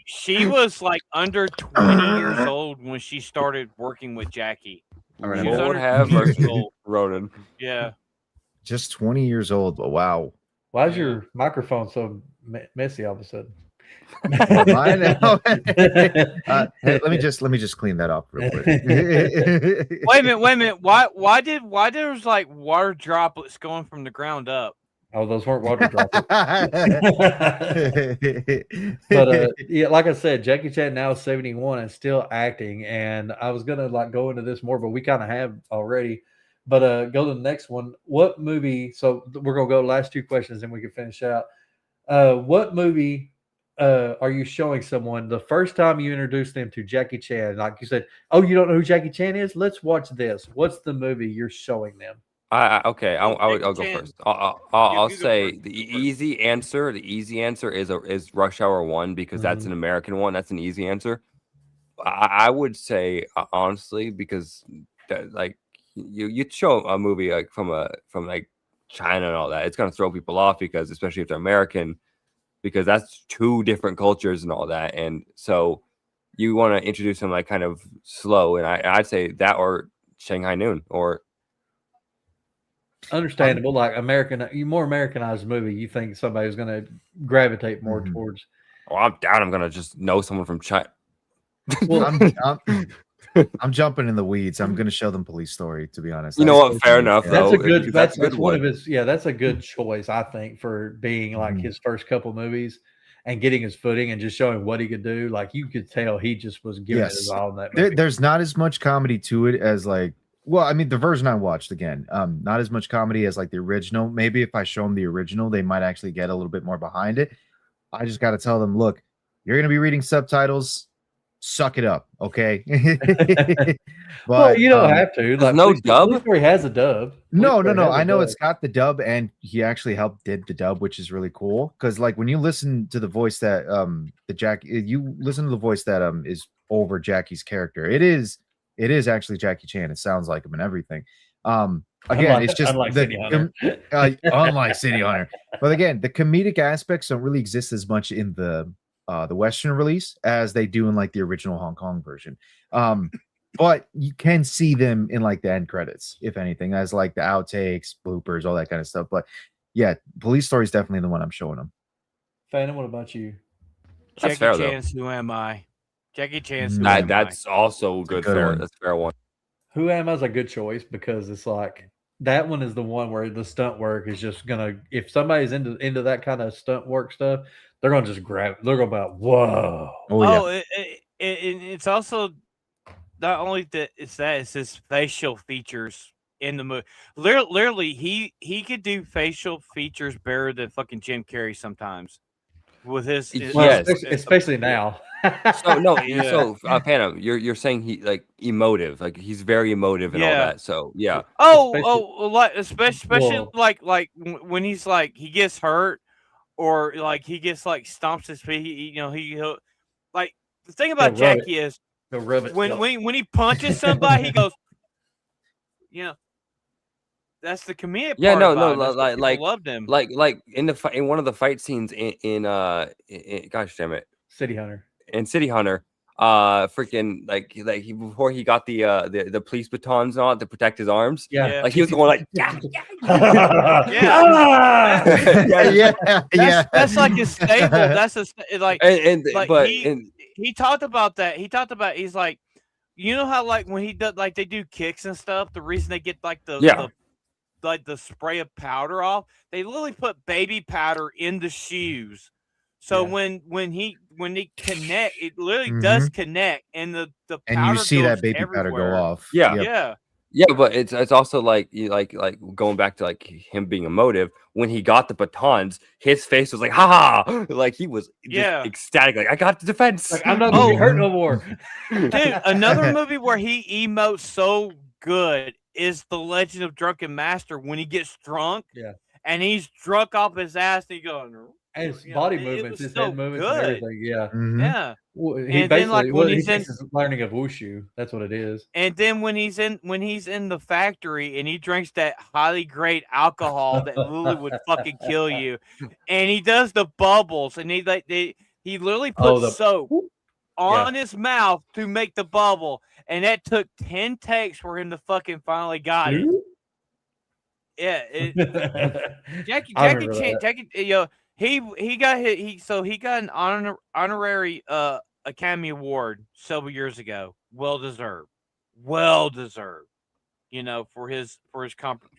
She was like under 20 years old when she started working with Jackie. Lord have mercy, Ronan. Yeah, just 20 years old. But wow. Why is your microphone so messy all of a sudden? Hey, let me just clean that up real quick. Wait a minute. Why there's like water droplets going from the ground up? Oh, those weren't water droplets. But yeah, like I said, Jackie Chan now is 71 and still acting. And I was gonna go into this more, but we kind of have already. But go to the next one. What movie? So we're gonna go last two questions, and we can finish out. What movie are you showing someone the first time you introduce them to Jackie Chan? Like you said, oh, you don't know who Jackie Chan is? Let's watch this. What's the movie you're showing them? I'll go first. I'll say the easy answer. The easy answer is Rush Hour 1, because that's an American one. That's an easy answer. I would say honestly, because you show a movie like from China and all that, it's gonna throw people off, because especially if they're American, because that's two different cultures and all that, and so you want to introduce them like kind of slow, and I'd say that or Shanghai Noon or. Understandable, like more Americanized movie. You think somebody's going to gravitate more towards? Oh, I'm down. I'm going to just know someone from China. Well, I'm jumping in the weeds. I'm going to show them Police Story. To be honest, you know what? Fair enough. That's a good. That's one of his. Yeah, that's a good choice. I think for being like his first couple movies and getting his footing and just showing what he could do. Like you could tell he just was giving it his all in that movie. There's not as much comedy to it as like. Well, I mean, the version I watched again, not as much comedy as like the original. Maybe if I show them the original, they might actually get a little bit more behind it. I just got to tell them, look, you're going to be reading subtitles. Suck it up, okay? But, well, you don't have to. Like, no dub. Police Story has a dub. No. I know it's got the dub, and he actually did the dub, which is really cool. Because like when you listen to the voice that you listen to the voice that is over Jackie's character, it is actually Jackie Chan. It sounds like him and everything. Again, it's just unlike City Hunter. But again, the comedic aspects don't really exist as much in the Western release as they do in like the original Hong Kong version. But you can see them in like the end credits, if anything, as like the outtakes, bloopers, all that kind of stuff. But yeah, Police Story is definitely the one I'm showing them. Phantom, what about you? Jackie Chan's Who Am I? Jackie Chan's Who Am I? That's also good. That's a fair one. Who Am I is a good choice because it's like that one is the one where the stunt work is just gonna. If somebody's into that kind of stunt work stuff, they're gonna just grab. They're gonna be like, whoa! It's also not only that. It's his facial features in the movie. Literally, he could do facial features better than fucking Jim Carrey sometimes. With his Yes. especially now. So no, Yeah. so Phantom, you're saying he like emotive, like he's very emotive and all Yeah. that. So yeah. Like especially Well- like when he's like he gets hurt or like he gets like stomps his feet. He'll like the thing about He'll rub Jackie is He'll rub it. when he punches somebody, he goes, that's the comedic Yeah, part no, about no, him. That's why people like loved him. like in the in one of the fight scenes in gosh damn it, City Hunter. in City Hunter, freaking like before he got the police batons on to protect his arms. Yeah. Like he was going like Yeah. Yeah. That's like his staple. That's like but he talked about that. He talked about he's like, you know how like when he does like they do kicks and stuff. The reason they get like the spray of powder off, they literally put baby powder in the shoes. So when they connect, it literally does connect, and the powder And you see that baby everywhere. powder go off. Yeah. Yeah. Yeah, but it's also like you like going back to like him being emotive. When he got the batons, his face was like ha ha, like he was just ecstatic. Like I got the defense. Like, I'm not gonna get hurt no more. Dude, another movie where he emotes so good is The Legend of Drunken Master when he gets drunk. Yeah. And he's drunk off his ass and he going, and his body movements, his head movements, and everything. Yeah. Yeah. Well, he And then, basically like, when he's learning of wushu. That's what it is. And then when he's in the factory and he drinks that highly grade alcohol that literally would fucking kill you, and he does the bubbles, and he literally puts soap on his mouth to make the bubble, and that took 10 takes for him to fucking finally got it. Yeah, Jackie Chan, he got an honorary Academy Award several years ago. Well deserved, for his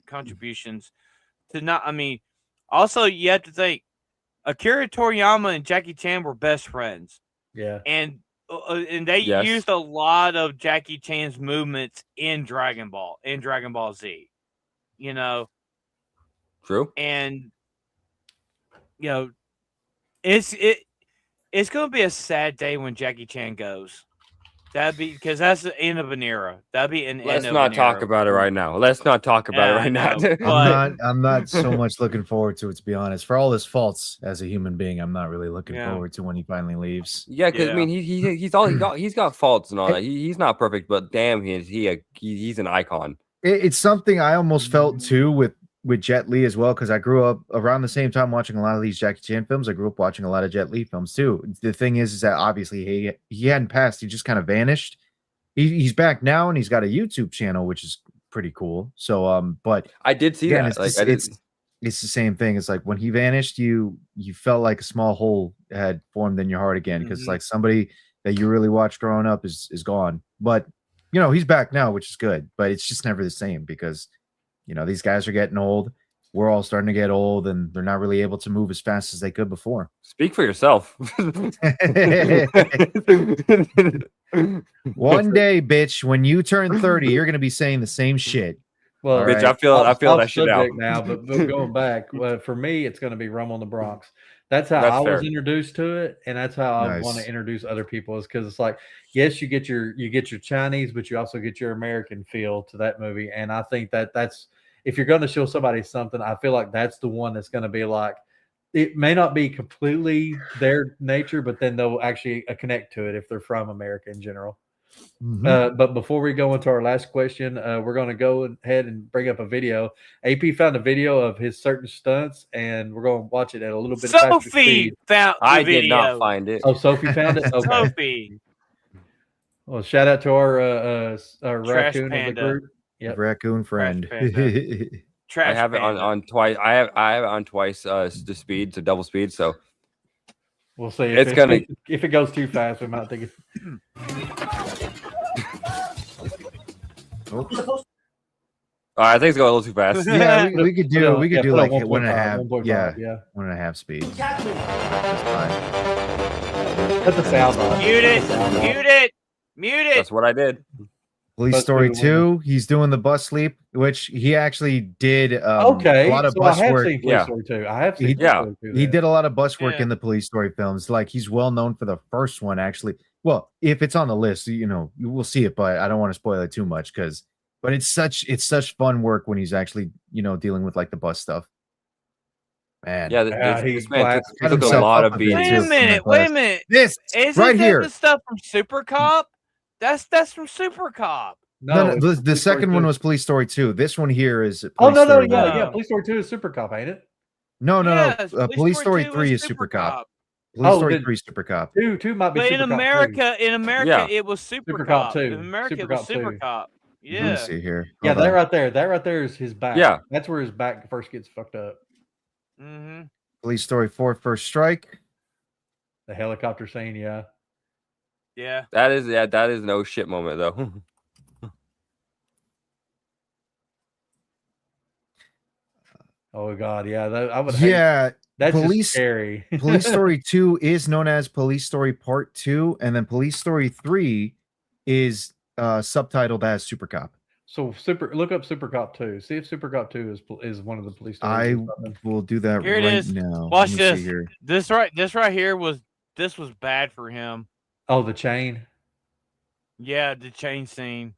contributions to not. I mean, also you have to think Akira Toriyama and Jackie Chan were best friends. Yeah, and they used a lot of Jackie Chan's movements in Dragon Ball Z. True. And it's going to be a sad day when Jackie Chan goes. That'd be because that's the end of an era. That'd be an Let's end not of an talk era. about it right now. Let's not talk about it right now. I'm not so much looking forward to it, to be honest. For all his faults as a human being, I'm not really looking forward to when he finally leaves. Yeah, because I mean, he's got faults and all that. He's not perfect, but damn, he's an icon. It's something I almost felt too with Jet Li as well, because I grew up around the same time watching a lot of these Jackie Chan films. I grew up watching a lot of Jet Li films too. The thing is that obviously he hadn't passed. He just kind of vanished. He's back now, and he's got a YouTube channel, which is pretty cool. So, but I did see that. It's the same thing. It's like when he vanished, you felt like a small hole had formed in your heart again, because like somebody that you really watched growing up is gone. But he's back now, which is good. But it's just never the same because these guys are getting old. We're all starting to get old, and they're not really able to move as fast as they could before. Speak for yourself. One day, bitch, when you turn 30, you're going to be saying the same shit. Well, bitch, I feel that shit now. But going back, for me, it's going to be Rum on the Bronx. That's how I was introduced to it, and that's how I want to introduce other people. Is because it's like, yes, you get your Chinese, but you also get your American feel to that movie. And I think that's if you're going to show somebody something, I feel like that's the one that's going to be like, it may not be completely their nature, but then they'll actually connect to it if they're from America in general. But before we go into our last question, we're going to go ahead and bring up a video. AP found a video of his certain stunts, and we're going to watch it at a little bit faster speed. Found the I video. did not find it. Oh, Sophie found it? Okay. Sophie. Well, shout out to our raccoon of the group. Yep. Raccoon friend. I have it on twice. I have it on twice the speed, so double speed. So we'll see. If it goes too fast, we might think it. I think it's going a little too fast. Yeah, we could do like 1.5. Yeah, yeah, 1.5 speed. That's fine. Put the sound on. Mute it. That's what I did. Police Bus Story through the window. 2, he's doing the bus leap, which he actually did a Okay, lot of so I bus have work. seen Police Story 2. I have seen He- Police Story 2. He then. did a lot of bus work Yeah. in the Police Story films. Like he's well known for the first one, actually. Well, if it's on the list, you know, you will see it, but I don't want to spoil it too much but it's such fun work when he's actually, you know, dealing with like the bus stuff. Man. Yeah, Yeah, this man he took got a himself lot up of a bit, beatings. too. Wait a minute. This Isn't right that here. the stuff from Super Cop? That's from Super Cop. No, it's the Police Story second one 2. was Police Story 2. This one here is Oh Police no, Story yeah, 1. yeah. Police Story 2 is Super Cop, ain't it? No. Yes, Police Story 2 3 is Super Cop. Police Oh, Story then 3 is Super Cop. Two might be But Super in Cop 3. America, Yeah. it was Super Super Cop. Cop 2. In America, Super it was Cop Super 2. Cop. Let me Yeah. see here. Yeah, Hold that on. right there is his back. Yeah. That's where his back first gets fucked up. Mm-hmm. Police Story 4 First Strike. The helicopter scene, yeah. Yeah. That is no shit moment though. Oh god, yeah. I would hate. Yeah, That's just Police scary. Police Story 2 is known as Police Story Part 2, and then Police Story 3 is subtitled as Super Cop. So look up Super Cop 2. See if Super Cop 2 is one of the police I stories. or something. will do that Here it right is. now. Watch Let me see this. here. This right here was bad for him. Oh, the chain. Yeah, the chain scene.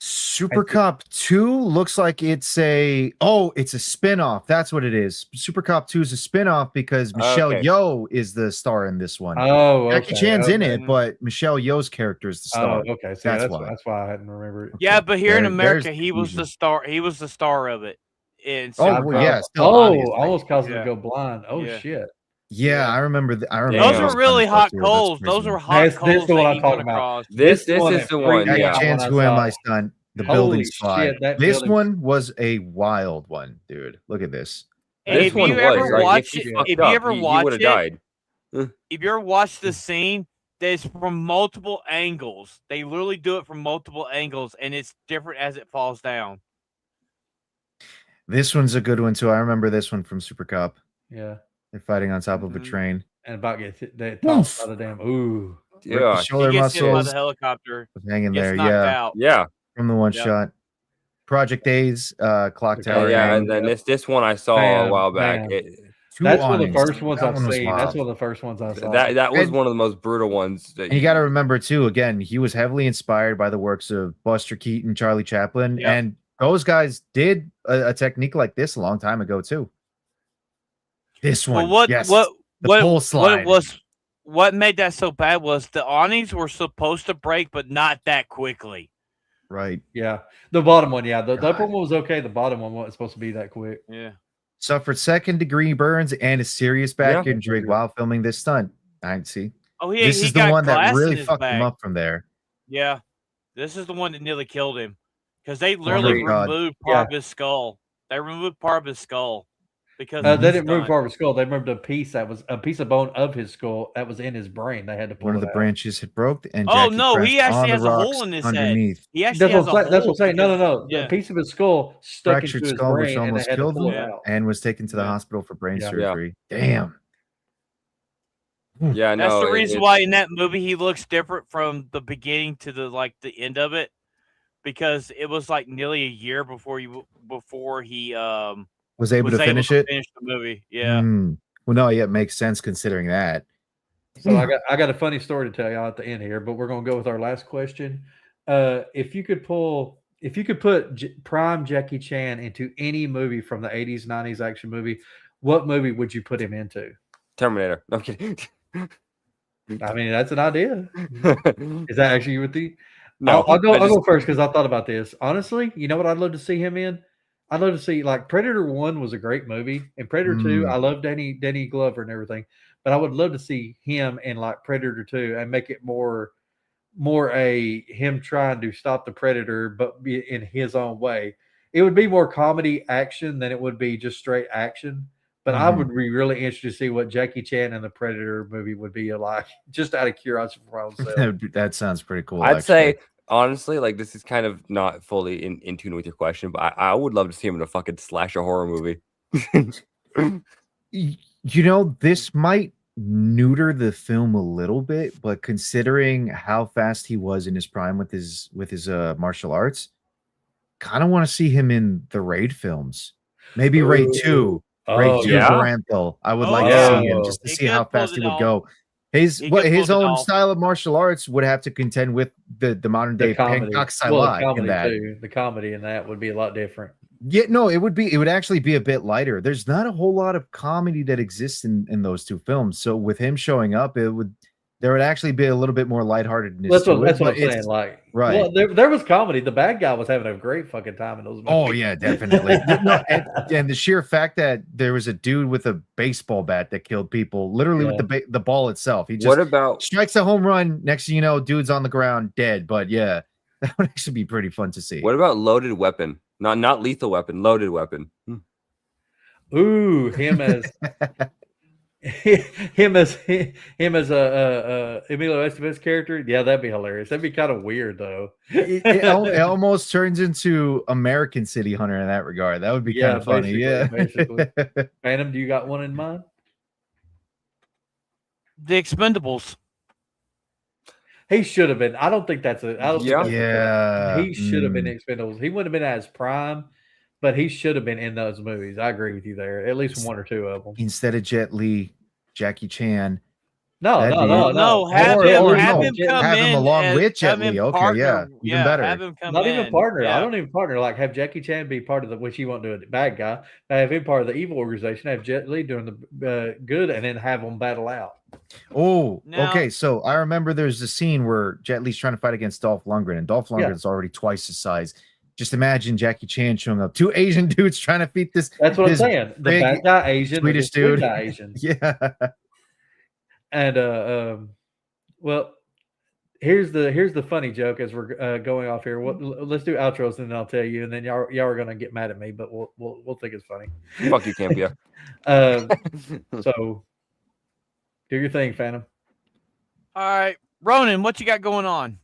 Super Cop 2 looks like it's a spin-off. That's what it is. Super Cop 2 is a spin-off because Michelle Okay. Yeoh is the star in this one. Oh, okay. Jackie Chan's in okay. it, but Michelle Yeoh's character is the star. Oh, okay. So That's that's why. That's why I hadn't remembered. Yeah, but here in There's America, he was confusion. the star. He was the star of it. In Oh, Super well, Cop. yeah, still, Oh, obviously. almost caused him Yeah. to go blind. Oh Yeah. shit. Yeah, I remember. I remember. Those Damn. are really hot That's coals. crazy. Those are hot That's coals the one that I'm he talking went about. across. This one is that the freaked one. me Jackie Yeah. out. Chan's when I Who Am I saw- Stunt, the Holy building shit, spot. that This building- one was a wild one, dude. Look at this. And This if one you was ever like, watch if he it, fucked if you up, ever he watch would have it, died. if you ever watch the scene, that's from multiple angles. They literally do it from multiple angles, and it's different as it falls down. This one's a good one too. I remember this one from Super Cop. Yeah. They're fighting on top of a Mhm. train. And about gets hit that tossed out of damn. Ooh. Rip the Yeah. He shoulder gets hit by the muscles helicopter. hanging Gets there. knocked Yeah, out. Yeah. from the one Yep. shot. Project A's, clock Okay, tower. Yeah. gang. And then this one I saw a Man, while back. man. It, That's one of the awnings. first ones That I've one was seen. wild. That's one of the first ones I saw. that was And- one of the most brutal ones. And you got to remember too. Again, he was heavily inspired by the works of Buster Keaton, Charlie Chaplin, Yep. and those guys did a technique like this a long time ago too. This one, Well, yes, the pole slide. what made that so bad was the awnings were supposed to break, but not that quickly. Right. Yeah. The bottom one, yeah. The upper God. one was okay. The bottom one wasn't supposed to be that quick. Yeah. Suffered second-degree burns and a serious back Yeah. injury while filming this stunt. I see. Oh, This he is the got one that glass in really his fucked him back. up from there. Yeah, this is the one that nearly killed him because they literally my God. removed part of his skull. They removed part of his skull because They of the didn't remove stunt. part of his skull. They removed a piece that was a piece of bone of his skull that was in his brain. They had to pull One of it the out. branches had broke, and Oh, Jackie no, he pressed actually on the has a hole rocks in his head. underneath. He actually That's has what a I'm hole. saying. No. because- The yeah. piece of his skull stuck Fractured into his skull, which brain, and they almost had to killed pull him, it Yeah. out. and was taken to the Yeah. hospital for brain Yeah. surgery. Damn. Yeah, That's no. the reason why in that movie he looks different from the beginning to the end of it, because it was like nearly a year before he Was able was to able finish to it. finish the movie. Yeah. Well, no, yeah, it makes sense considering that. So I got a funny story to tell y'all at the end here, but we're gonna go with our last question. If you could put prime Jackie Chan into any movie from the 80s, 90s action movie, what movie would you put him into? Terminator. No, I'm kidding. I mean, that's an idea. Is that actually with the? No, I'll go. I I'll just- go first because I thought about this. Honestly, you know what I'd love to see him in? I'd love to see like Predator 1 was a great movie, and Predator 2, I love Danny Glover and everything, but I would love to see him in like Predator 2 and make it more him trying to stop the Predator, but be in his own way. It would be more comedy action than it would be just straight action. But I would be really interested to see what Jackie Chan in the Predator movie would be like, just out of curiosity for myself. That sounds pretty cool. I'd actually. say honestly, like this is kind of not fully in tune with your question, but I would love to see him in a fucking slasher horror movie. You know, this might neuter the film a little bit, but considering how fast he was in his prime with his martial arts, kind of want to see him in the Raid films. Maybe Raid 2. Raid 2 yeah? Baranthal. I would Oh, like yeah. to see him just to He see how could pull fast he it would off. go. He His could his pull it own off. style of martial arts would have to contend with the modern The day comedy. Hancock Well, the Silat in comedy that. too. The comedy in that would be a lot different. Yeah, no, it would actually be a bit lighter. There's not a whole lot of comedy that exists in those two films. So with him showing up, there would actually be a little bit more lightheartedness That's to what, it. that's what But I'm saying. it's Like, right. well, there was comedy. The bad guy was having a great fucking time in those movies. Oh yeah, definitely. No, and the sheer fact that there was a dude with a baseball bat that killed people, literally with the ball itself. He just What about strikes a home run. Next thing you know, dude's on the ground dead. But yeah, that would actually be pretty fun to see. what about Loaded Weapon? Not Lethal Weapon, Loaded Weapon. Ooh, him as him as Emilio Estevez character. Yeah, that'd be hilarious. That'd be kind of weird though. It almost turns into American City Hunter in that regard. That would be kind of funny. Yeah. basically. Phantom, do you got one in mind? The Expendables. He should have been. I don't think that's a. I don't Yeah. think that's he should have been Expendables. He wouldn't have been at his prime, but he should have been in those movies. I agree with you there. At least one or two of them. Instead of Jet Li, Jackie Chan. No, have him come in along with Jet Li. Okay, partner. Even better. Have him come Not in. even partner. Yeah. I don't even partner. Like have Jackie Chan be part of the, which he won't do a bad guy. Have him part of the evil organization. Have Jet Li doing the good, and then have them battle out. Oh, Now- okay. So I remember there's a scene where Jet Li's trying to fight against Dolph Lundgren, and Dolph Lundgren's already twice his size. Just imagine Jackie Chan showing up. Two Asian dudes trying to beat this. That's what I'm saying. The bad guy Asian, Swedish the dude. guy Asian. Yeah. And well, here's the funny joke as we're going off here. Let's do outros and then I'll tell you, and then y'all are gonna get mad at me, but we'll think it's funny. Fuck you, Campia. So do your thing, Phantom. All right, Ronan, what you got going on?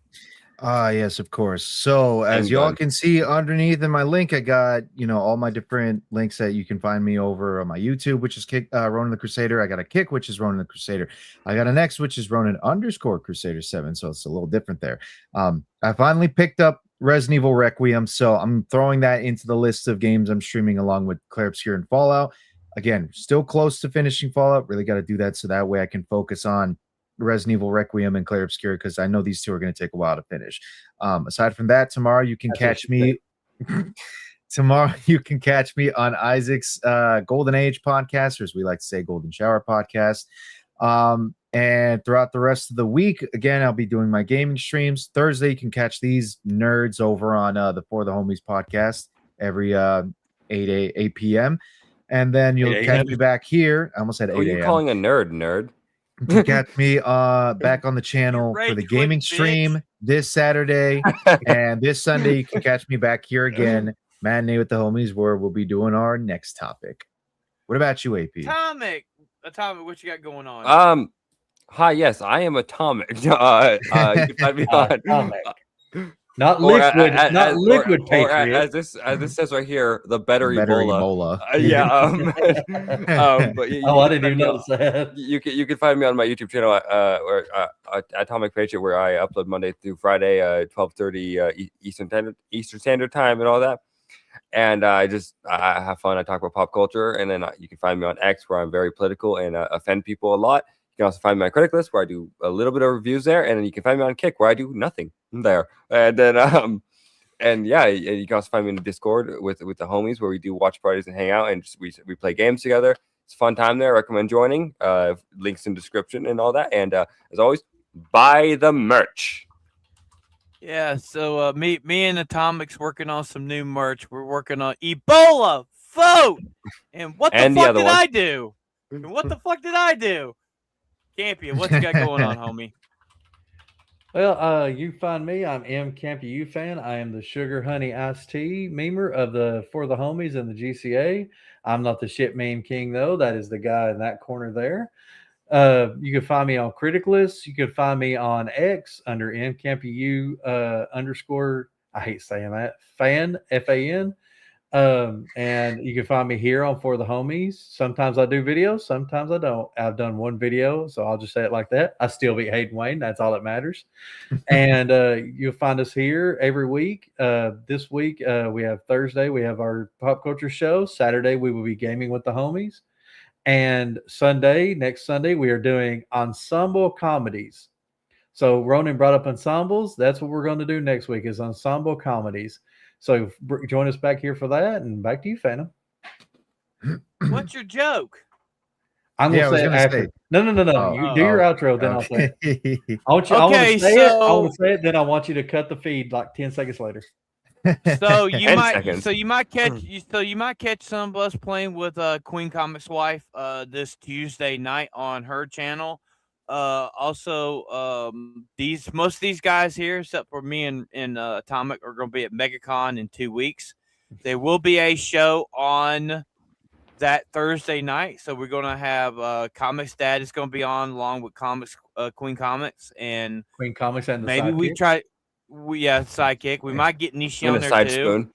Yes, of course. So as y'all can see underneath in my link, I got, all my different links that you can find me over on my YouTube, which is Ronan the Crusader. I got a Kick, which is Ronan the Crusader. I got an X, which is Ronan_Crusader7. So it's a little different there. I finally picked up Resident Evil Requiem. So I'm throwing that into the list of games I'm streaming along with Clair Obscur and Fallout. Again, still close to finishing Fallout. Really got to do that so that way I can focus on Resident Evil Requiem and Clair Obscur, because I know these two are going to take a while to finish. Aside from that, tomorrow you can catch me. Tomorrow you can catch me on Isaac's Golden Age podcast, or as we like to say, Golden Shower podcast. And throughout the rest of the week, again, I'll be doing my gaming streams. Thursday, you can catch these nerds over on the For the Homies podcast every 8 p.m. And then you'll catch me back here. I almost said 8 a.m. Who are you calling a nerd? You can catch me back on the channel for the gaming stream this Saturday, and this Sunday you can catch me back here again, Matinee with the Homies, where we'll be doing our next topic. What about you, AP? Atomic, what you got going on? Hi, yes, I am Atomic. You can find me on Not liquid, not liquid Patriot. As this says right here, the better Ebola. But I didn't even notice that. You can find me on my YouTube channel, or Atomic Patriot, where I upload Monday through Friday, 12:30 Eastern Standard Time, and all that. And I have fun. I talk about pop culture, and then you can find me on X, where I'm very political and offend people a lot. You can also find me on Critic List, where I do a little bit of reviews there, and then you can find me on Kick, where I do nothing there. And then and yeah, you can also find me in the Discord with the homies, where we do watch parties and hang out, and we play games together. It's a fun time there. I recommend joining. Links in description and all that. And as always, buy the merch. Yeah, so me and Atomic's working on some new merch. We're working on Ebola Vote. And what the fuck did I do? And what the fuck did I do? Campy, what you got going on, homie? Well, you find me. I'm M Campy U fan. I am the Sugar Honey Iced Tea memer of the For the Homies and the GCA. I'm not the shit meme king though. That is the guy in that corner there. You can find me on Critic List. You can find me on X under MCampyU _ I hate saying that, fan, FAN. And you can find me here on For the Homies. Sometimes I do videos, sometimes I don't. I've done one video, so I'll just say it like that. I still beat Hayden Wayne. That's all that matters. And you'll find us here every week. This week, we have Thursday, we have our pop culture show. Saturday, we will be gaming with the homies. And next Sunday, we are doing ensemble comedies. So Ronan brought up ensembles. That's what we're going to do next week is ensemble comedies. So join us back here for that, and back to you, Phantom. What's your joke? I'm going to say it after. No. You do your outro, then I'll say it. I want to say it, then I want you to cut the feed like 10 seconds later. So you might catch some of us playing with Queen Comic's wife this Tuesday night on her channel. Also, most of these guys here, except for me and Atomic, are going to be at MegaCon in 2 weeks. There will be a show on that Thursday night, so we're going to have Comics Dad is going to be on along with Queen Comics and Queen Comics and maybe we try. Sidekick. We might get Nishi on there too. Spoon.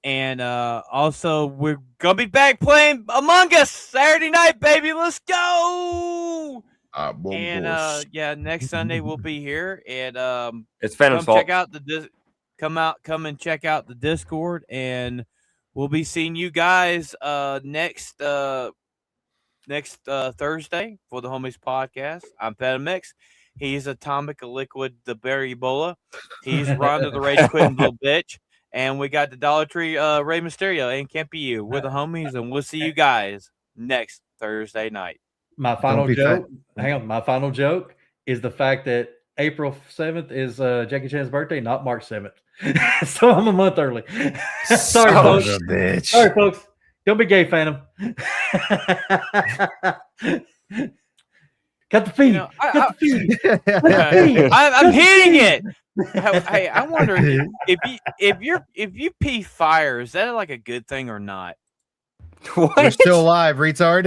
And also, we're gonna be back playing Among Us Saturday night, baby. Let's go! Next Sunday we'll be here, and it's Phantom's fault. Come and check out the Discord, and we'll be seeing you guys next Thursday for the Homies Podcast. I'm Phantom Mix. He's Atomic Liquid, the Berry Ebola. He's Rhonda the Rage Quitting Little Bitch. And we got the Dollar Tree Rey Mysterio and Campy U. We're the homies, and we'll see you guys next Thursday night. My final joke is the fact that April 7th is Jackie Chan's birthday, not March 7th. So I'm a month early. Sorry, folks. Bitch. Sorry, folks. Don't be gay, Phantom. Cut the feed. I'm hitting it. Hey, I wonder if you pee fire, is that like a good thing or not? What? We're still alive, retard.